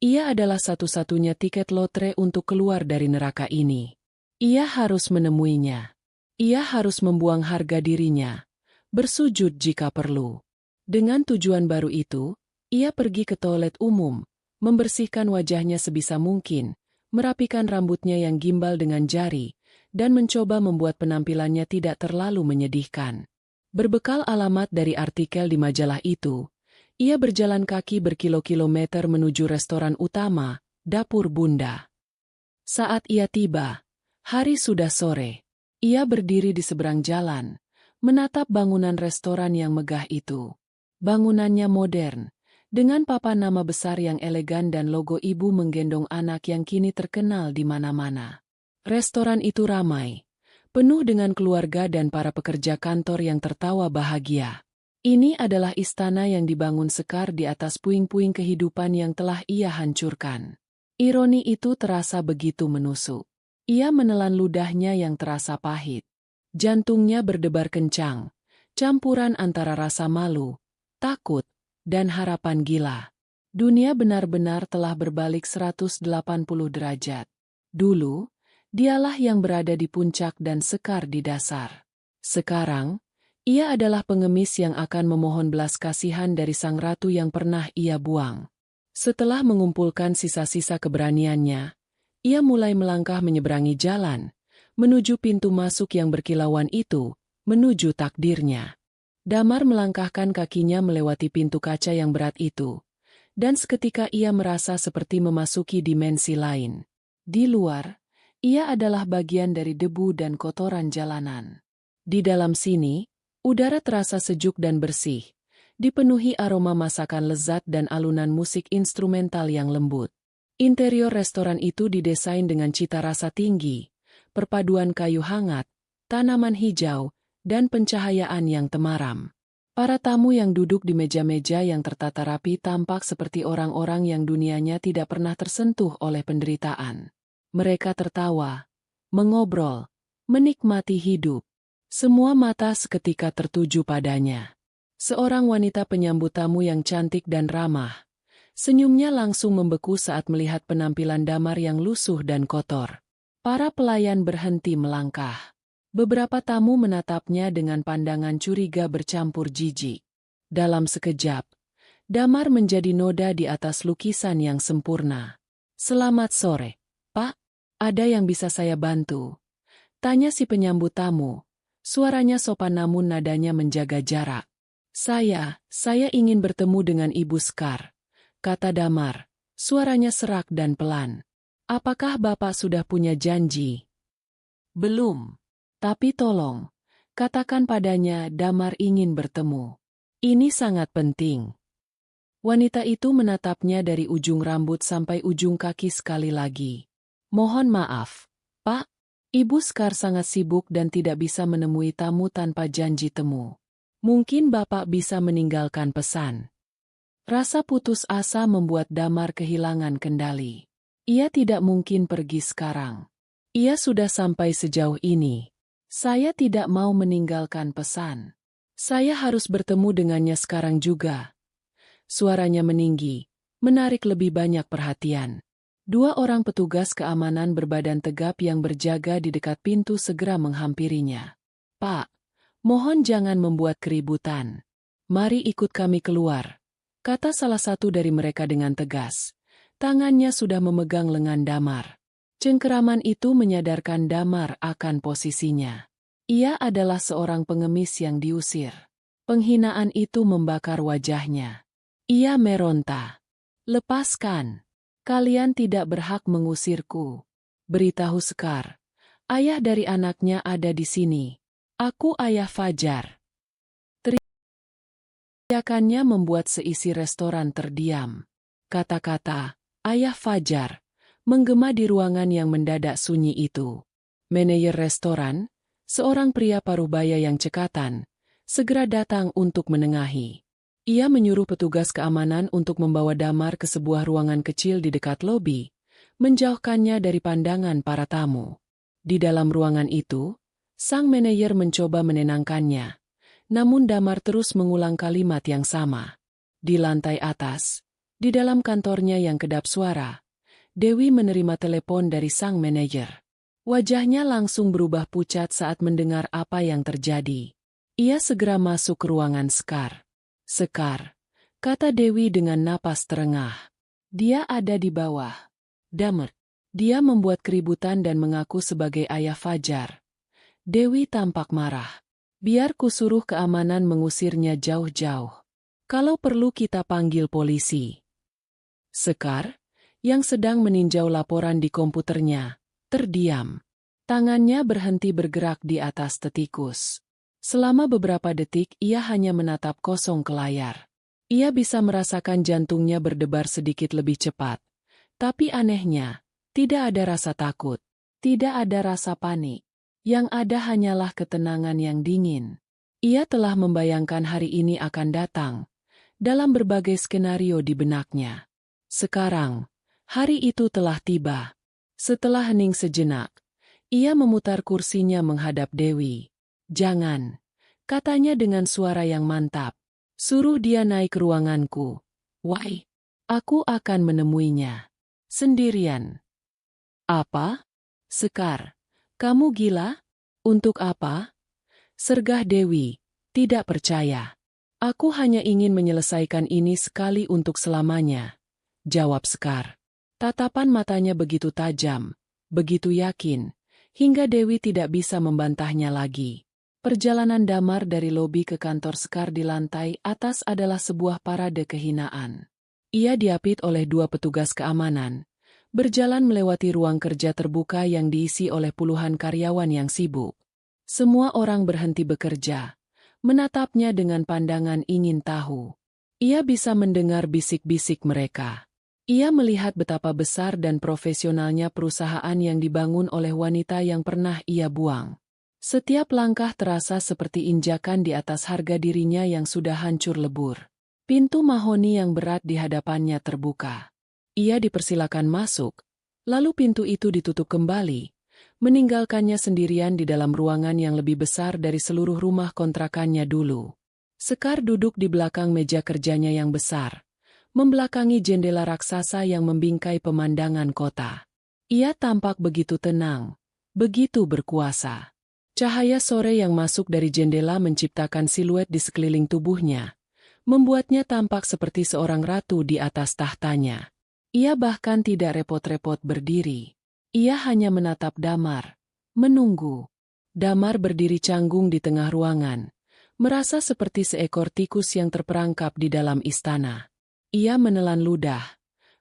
Ia adalah satu-satunya tiket lotre untuk keluar dari neraka ini. Ia harus menemuinya. Ia harus membuang harga dirinya, bersujud jika perlu. Dengan tujuan baru itu, ia pergi ke toilet umum, membersihkan wajahnya sebisa mungkin, merapikan rambutnya yang gimbal dengan jari, dan mencoba membuat penampilannya tidak terlalu menyedihkan. Berbekal alamat dari artikel di majalah itu, ia berjalan kaki berkilo-kilometer menuju restoran utama, Dapur Bunda. Saat ia tiba, hari sudah sore. Ia berdiri di seberang jalan, menatap bangunan restoran yang megah itu. Bangunannya modern, dengan papan nama besar yang elegan dan logo ibu menggendong anak yang kini terkenal di mana-mana. Restoran itu ramai, penuh dengan keluarga dan para pekerja kantor yang tertawa bahagia. Ini adalah istana yang dibangun Sekar di atas puing-puing kehidupan yang telah ia hancurkan. Ironi itu terasa begitu menusuk. Ia menelan ludahnya yang terasa pahit. Jantungnya berdebar kencang, campuran antara rasa malu, takut, dan harapan gila. Dunia benar-benar telah berbalik 180 derajat. Dulu, dialah yang berada di puncak dan Sekar di dasar. Sekarang, ia adalah pengemis yang akan memohon belas kasihan dari sang ratu yang pernah ia buang. Setelah mengumpulkan sisa-sisa keberaniannya, ia mulai melangkah menyeberangi jalan, menuju pintu masuk yang berkilauan itu, menuju takdirnya. Damar melangkahkan kakinya melewati pintu kaca yang berat itu, dan seketika ia merasa seperti memasuki dimensi lain. Di luar, ia adalah bagian dari debu dan kotoran jalanan. Di dalam sini, udara terasa sejuk dan bersih, dipenuhi aroma masakan lezat dan alunan musik instrumental yang lembut. Interior restoran itu didesain dengan cita rasa tinggi, perpaduan kayu hangat, tanaman hijau, dan pencahayaan yang temaram. Para tamu yang duduk di meja-meja yang tertata rapi tampak seperti orang-orang yang dunianya tidak pernah tersentuh oleh penderitaan. Mereka tertawa, mengobrol, menikmati hidup. Semua mata seketika tertuju padanya. Seorang wanita penyambut tamu yang cantik dan ramah. Senyumnya langsung membeku saat melihat penampilan Damar yang lusuh dan kotor. Para pelayan berhenti melangkah. Beberapa tamu menatapnya dengan pandangan curiga bercampur jijik. Dalam sekejap, Damar menjadi noda di atas lukisan yang sempurna. "Selamat sore, Pak. Ada yang bisa saya bantu?" tanya si penyambut tamu. Suaranya sopan namun nadanya menjaga jarak. Saya ingin bertemu dengan Ibu Sekar," kata Damar, suaranya serak dan pelan. "Apakah Bapak sudah punya janji?" "Belum. Tapi tolong, katakan padanya Damar ingin bertemu. Ini sangat penting." Wanita itu menatapnya dari ujung rambut sampai ujung kaki sekali lagi. "Mohon maaf, Pak. Ibu Sekar sangat sibuk dan tidak bisa menemui tamu tanpa janji temu. Mungkin Bapak bisa meninggalkan pesan." Rasa putus asa membuat Damar kehilangan kendali. Ia tidak mungkin pergi sekarang. Ia sudah sampai sejauh ini. "Saya tidak mau meninggalkan pesan. Saya harus bertemu dengannya sekarang juga." Suaranya meninggi, menarik lebih banyak perhatian. Dua orang petugas keamanan berbadan tegap yang berjaga di dekat pintu segera menghampirinya. "Pak, mohon jangan membuat keributan. Mari ikut kami keluar," kata salah satu dari mereka dengan tegas. Tangannya sudah memegang lengan Damar. Cengkeraman itu menyadarkan Damar akan posisinya. Ia adalah seorang pengemis yang diusir. Penghinaan itu membakar wajahnya. Ia meronta. Lepaskan. Kalian tidak berhak mengusirku. Beritahu Sekar. Ayah dari anaknya ada di sini. Aku ayah Fajar. Teriakannya membuat seisi restoran terdiam. Kata-kata, ayah Fajar, menggema di ruangan yang mendadak sunyi itu. Manajer restoran, seorang pria parubaya yang cekatan, segera datang untuk menengahi. Ia menyuruh petugas keamanan untuk membawa Damar ke sebuah ruangan kecil di dekat lobi, menjauhkannya dari pandangan para tamu. Di dalam ruangan itu, sang manajer mencoba menenangkannya. Namun Damar terus mengulang kalimat yang sama. Di lantai atas, di dalam kantornya yang kedap suara, Dewi menerima telepon dari sang manajer. Wajahnya langsung berubah pucat saat mendengar apa yang terjadi. Ia segera masuk ke ruangan Sekar. Sekar, kata Dewi dengan napas terengah. Dia ada di bawah. Damar. Dia membuat keributan dan mengaku sebagai ayah Fajar. Dewi tampak marah. Biar kusuruh keamanan mengusirnya jauh-jauh. Kalau perlu kita panggil polisi. Sekar, yang sedang meninjau laporan di komputernya, terdiam. Tangannya berhenti bergerak di atas tetikus. Selama beberapa detik ia hanya menatap kosong ke layar. Ia bisa merasakan jantungnya berdebar sedikit lebih cepat. Tapi anehnya, tidak ada rasa takut, tidak ada rasa panik. Yang ada hanyalah ketenangan yang dingin. Ia telah membayangkan hari ini akan datang, dalam berbagai skenario di benaknya. Sekarang, hari itu telah tiba. Setelah hening sejenak, ia memutar kursinya menghadap Dewi. Jangan, katanya dengan suara yang mantap. Suruh dia naik ke ruanganku. Why? Aku akan menemuinya. Sendirian. Apa? Sekar. Kamu gila? Untuk apa? Sergah Dewi, tidak percaya. Aku hanya ingin menyelesaikan ini sekali untuk selamanya. Jawab Sekar. Tatapan matanya begitu tajam, begitu yakin, hingga Dewi tidak bisa membantahnya lagi. Perjalanan Damar dari lobi ke kantor Sekar di lantai atas adalah sebuah parade kehinaan. Ia diapit oleh dua petugas keamanan. Berjalan melewati ruang kerja terbuka yang diisi oleh puluhan karyawan yang sibuk. Semua orang berhenti bekerja, menatapnya dengan pandangan ingin tahu. Ia bisa mendengar bisik-bisik mereka. Ia melihat betapa besar dan profesionalnya perusahaan yang dibangun oleh wanita yang pernah ia buang. Setiap langkah terasa seperti injakan di atas harga dirinya yang sudah hancur lebur. Pintu mahoni yang berat di hadapannya terbuka. Ia dipersilakan masuk, lalu pintu itu ditutup kembali, meninggalkannya sendirian di dalam ruangan yang lebih besar dari seluruh rumah kontrakannya dulu. Sekar duduk di belakang meja kerjanya yang besar, membelakangi jendela raksasa yang membingkai pemandangan kota. Ia tampak begitu tenang, begitu berkuasa. Cahaya sore yang masuk dari jendela menciptakan siluet di sekeliling tubuhnya, membuatnya tampak seperti seorang ratu di atas tahtanya. Ia bahkan tidak repot-repot berdiri. Ia hanya menatap Damar, menunggu. Damar berdiri canggung di tengah ruangan, merasa seperti seekor tikus yang terperangkap di dalam istana. Ia menelan ludah,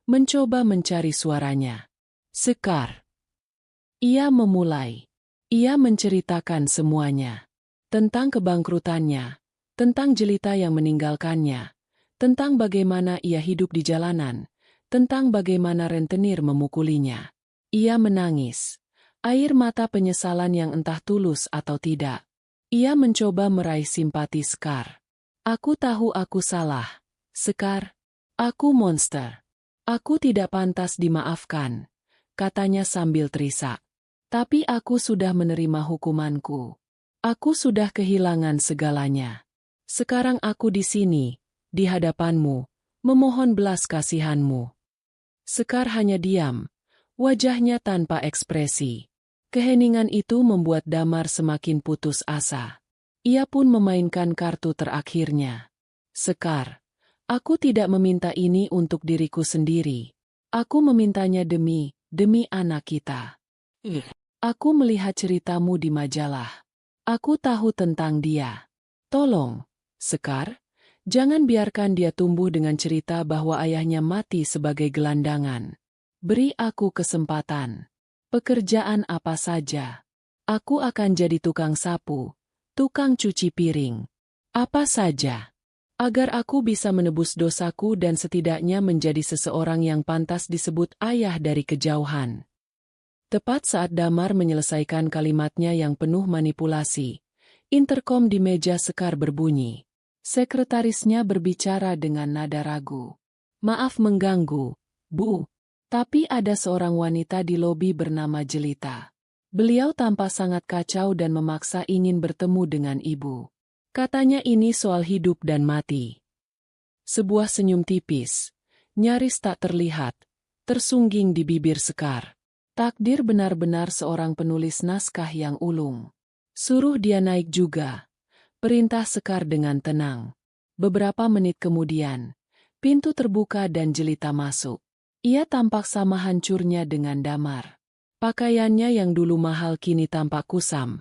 mencoba mencari suaranya. Sekar. Ia memulai. Ia menceritakan semuanya. Tentang kebangkrutannya, tentang jelita yang meninggalkannya, tentang bagaimana ia hidup di jalanan, tentang bagaimana rentenir memukulinya. Ia menangis, air mata penyesalan yang entah tulus atau tidak. Ia mencoba meraih simpati Sekar. Aku tahu aku salah. Sekar, aku monster. Aku tidak pantas dimaafkan, katanya sambil terisak. Tapi aku sudah menerima hukumanku. Aku sudah kehilangan segalanya. Sekarang aku di sini, di hadapanmu, memohon belas kasihanmu. Sekar hanya diam, wajahnya tanpa ekspresi. Keheningan itu membuat Damar semakin putus asa. Ia pun memainkan kartu terakhirnya. Sekar, aku tidak meminta ini untuk diriku sendiri. Aku memintanya demi Demi anak kita. Aku melihat ceritamu di majalah. Aku tahu tentang dia. Tolong, Sekar, jangan biarkan dia tumbuh dengan cerita bahwa ayahnya mati sebagai gelandangan. Beri aku kesempatan. Pekerjaan apa saja. Aku akan jadi tukang sapu, tukang cuci piring. Apa saja. Agar aku bisa menebus dosaku dan setidaknya menjadi seseorang yang pantas disebut ayah dari kejauhan. Tepat saat Damar menyelesaikan kalimatnya yang penuh manipulasi, interkom di meja Sekar berbunyi. Sekretarisnya berbicara dengan nada ragu. Maaf mengganggu, Bu. Tapi ada seorang wanita di lobi bernama Jelita. Beliau tampak sangat kacau dan memaksa ingin bertemu dengan Ibu. Katanya ini soal hidup dan mati. Sebuah senyum tipis, nyaris tak terlihat, tersungging di bibir Sekar. Takdir benar-benar seorang penulis naskah yang ulung. Suruh dia naik juga. Perintah Sekar dengan tenang. Beberapa menit kemudian, pintu terbuka dan Jelita masuk. Ia tampak sama hancurnya dengan Damar. Pakaiannya yang dulu mahal kini tampak kusam.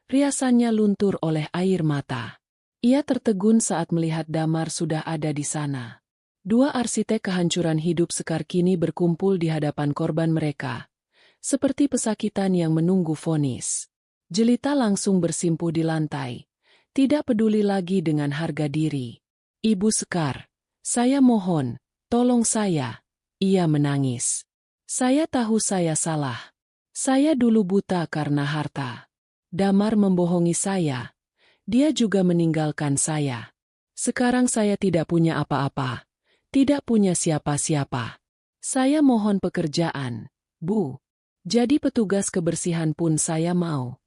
Riasannya luntur oleh air mata. Ia tertegun saat melihat Damar sudah ada di sana. Dua arsitek kehancuran hidup Sekar kini berkumpul di hadapan korban mereka. Seperti pesakitan yang menunggu vonis. Jelita langsung bersimpuh di lantai. Tidak peduli lagi dengan harga diri. Ibu Sekar, saya mohon, tolong saya. Ia menangis. Saya tahu saya salah. Saya dulu buta karena harta. Damar membohongi saya. Dia juga meninggalkan saya. Sekarang saya tidak punya apa-apa. Tidak punya siapa-siapa. Saya mohon pekerjaan, Bu. Jadi petugas kebersihan pun saya mau.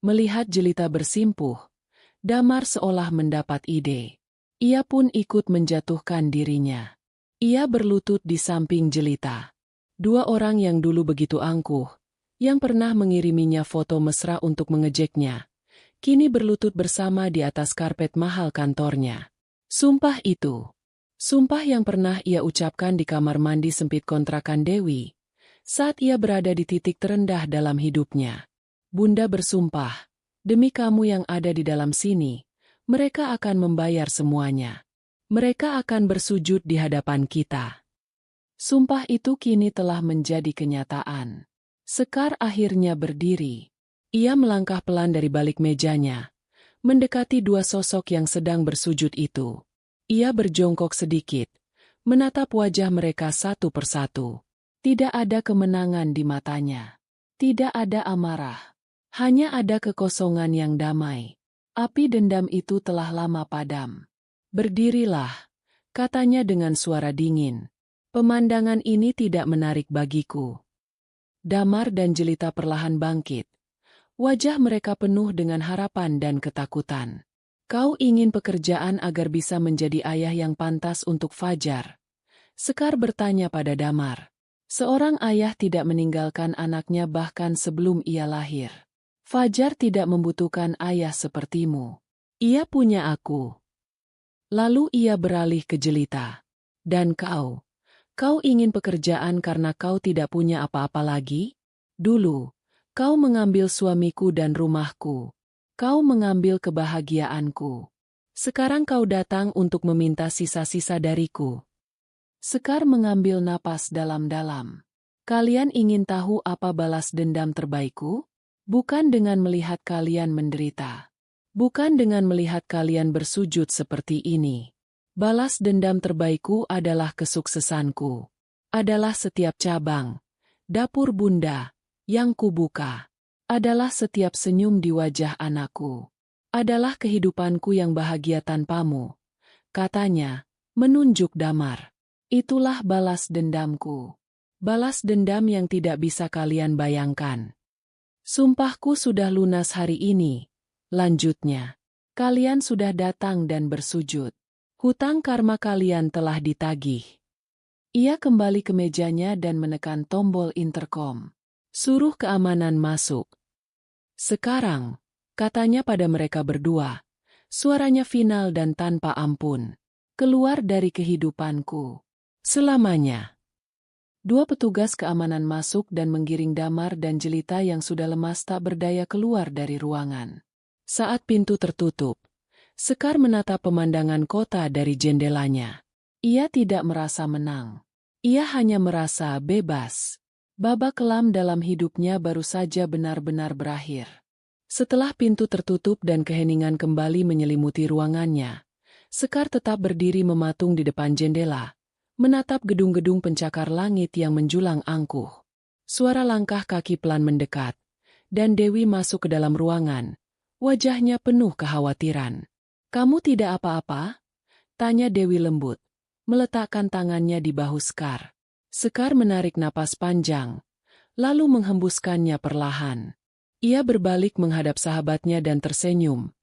Melihat Jelita bersimpuh, Damar seolah mendapat ide. Ia pun ikut menjatuhkan dirinya. Ia berlutut di samping Jelita. Dua orang yang dulu begitu angkuh, yang pernah mengiriminya foto mesra untuk mengejeknya, kini berlutut bersama di atas karpet mahal kantornya. Sumpah itu. Sumpah yang pernah ia ucapkan di kamar mandi sempit kontrakan Dewi, saat ia berada di titik terendah dalam hidupnya. Bunda bersumpah, demi kamu yang ada di dalam sini, mereka akan membayar semuanya. Mereka akan bersujud di hadapan kita. Sumpah itu kini telah menjadi kenyataan. Sekar akhirnya berdiri. Ia melangkah pelan dari balik mejanya, mendekati dua sosok yang sedang bersujud itu. Ia berjongkok sedikit, menatap wajah mereka satu persatu. Tidak ada kemenangan di matanya. Tidak ada amarah. Hanya ada kekosongan yang damai. Api dendam itu telah lama padam. Berdirilah, katanya dengan suara dingin. Pemandangan ini tidak menarik bagiku. Damar dan Jelita perlahan bangkit. Wajah mereka penuh dengan harapan dan ketakutan. Kau ingin pekerjaan agar bisa menjadi ayah yang pantas untuk Fajar? Sekar bertanya pada Damar. Seorang ayah tidak meninggalkan anaknya bahkan sebelum ia lahir. Fajar tidak membutuhkan ayah sepertimu. Ia punya aku. Lalu ia beralih ke Jelita. Dan kau? Kau ingin pekerjaan karena kau tidak punya apa-apa lagi? Dulu, kau mengambil suamiku dan rumahku. Kau mengambil kebahagiaanku. Sekarang kau datang untuk meminta sisa-sisa dariku. Sekar mengambil napas dalam-dalam. Kalian ingin tahu apa balas dendam terbaikku? Bukan dengan melihat kalian menderita. Bukan dengan melihat kalian bersujud seperti ini. Balas dendam terbaikku adalah kesuksesanku. Adalah setiap cabang, dapur bunda, yang kubuka. Adalah setiap senyum di wajah anakku. Adalah kehidupanku yang bahagia tanpamu. Katanya, menunjuk Damar. Itulah balas dendamku. Balas dendam yang tidak bisa kalian bayangkan. Sumpahku sudah lunas hari ini. Lanjutnya, kalian sudah datang dan bersujud. Hutang karma kalian telah ditagih. Ia kembali ke mejanya dan menekan tombol interkom. Suruh keamanan masuk. Sekarang, katanya pada mereka berdua, suaranya final dan tanpa ampun. Keluar dari kehidupanku. Selamanya. Dua petugas keamanan masuk dan menggiring Damar dan Jelita yang sudah lemas tak berdaya keluar dari ruangan. Saat pintu tertutup, Sekar menatap pemandangan kota dari jendelanya. Ia tidak merasa menang. Ia hanya merasa bebas. Babak kelam dalam hidupnya baru saja benar-benar berakhir. Setelah pintu tertutup dan keheningan kembali menyelimuti ruangannya, Sekar tetap berdiri mematung di depan jendela, menatap gedung-gedung pencakar langit yang menjulang angkuh. Suara langkah kaki pelan mendekat, dan Dewi masuk ke dalam ruangan. Wajahnya penuh kekhawatiran. "Kamu tidak apa-apa?" tanya Dewi lembut, meletakkan tangannya di bahu Sekar. Sekar menarik napas panjang, lalu menghembuskannya perlahan. Ia berbalik menghadap sahabatnya dan tersenyum.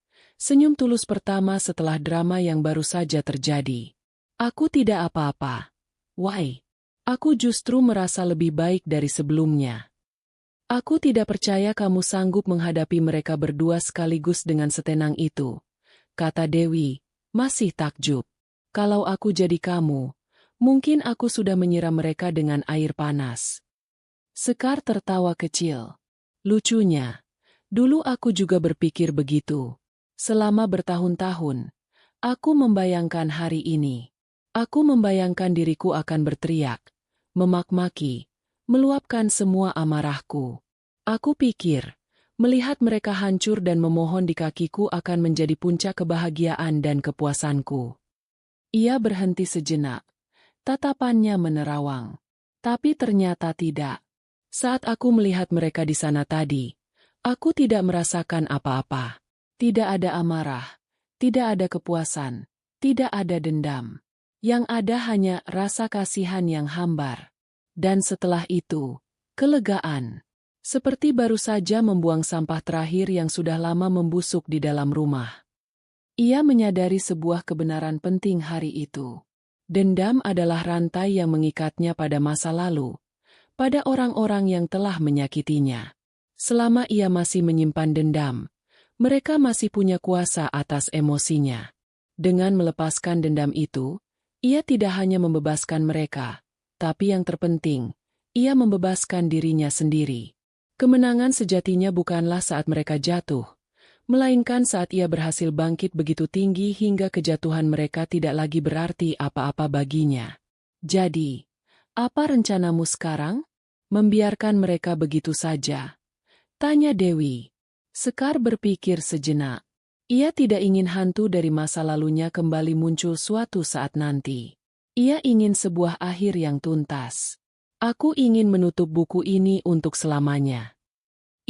Senyum tulus pertama setelah drama yang baru saja terjadi. "Aku tidak apa-apa. Why? Aku justru merasa lebih baik dari sebelumnya. Aku tidak percaya kamu sanggup menghadapi mereka berdua sekaligus dengan setenang itu," kata Dewi, masih takjub. "Kalau aku jadi kamu, mungkin aku sudah menyiram mereka dengan air panas." Sekar tertawa kecil. "Lucunya, dulu aku juga berpikir begitu. Selama bertahun-tahun, aku membayangkan hari ini. Aku membayangkan diriku akan berteriak, memak-maki, meluapkan semua amarahku. Aku pikir, melihat mereka hancur dan memohon di kakiku akan menjadi puncak kebahagiaan dan kepuasanku." Ia berhenti sejenak. Tatapannya menerawang. Tapi ternyata tidak. "Saat aku melihat mereka di sana tadi, aku tidak merasakan apa-apa. Tidak ada amarah, tidak ada kepuasan, tidak ada dendam. Yang ada hanya rasa kasihan yang hambar. Dan setelah itu, kelegaan. Seperti baru saja membuang sampah terakhir yang sudah lama membusuk di dalam rumah." Ia menyadari sebuah kebenaran penting hari itu. Dendam adalah rantai yang mengikatnya pada masa lalu, pada orang-orang yang telah menyakitinya. Selama ia masih menyimpan dendam, mereka masih punya kuasa atas emosinya. Dengan melepaskan dendam itu, ia tidak hanya membebaskan mereka, tapi yang terpenting, ia membebaskan dirinya sendiri. Kemenangan sejatinya bukanlah saat mereka jatuh, melainkan saat ia berhasil bangkit begitu tinggi hingga kejatuhan mereka tidak lagi berarti apa-apa baginya. "Jadi, apa rencanamu sekarang? Membiarkan mereka begitu saja?" tanya Dewi. Sekar berpikir sejenak. Ia tidak ingin hantu dari masa lalunya kembali muncul suatu saat nanti. Ia ingin sebuah akhir yang tuntas. "Aku ingin menutup buku ini untuk selamanya."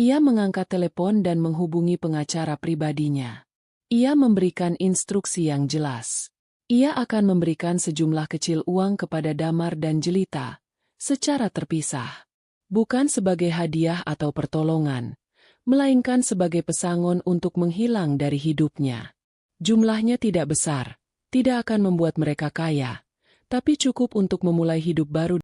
Ia mengangkat telepon dan menghubungi pengacara pribadinya. Ia memberikan instruksi yang jelas. Ia akan memberikan sejumlah kecil uang kepada Damar dan Jelita, secara terpisah. Bukan sebagai hadiah atau pertolongan, melainkan sebagai pesangon untuk menghilang dari hidupnya. Jumlahnya tidak besar, tidak akan membuat mereka kaya, tapi cukup untuk memulai hidup baru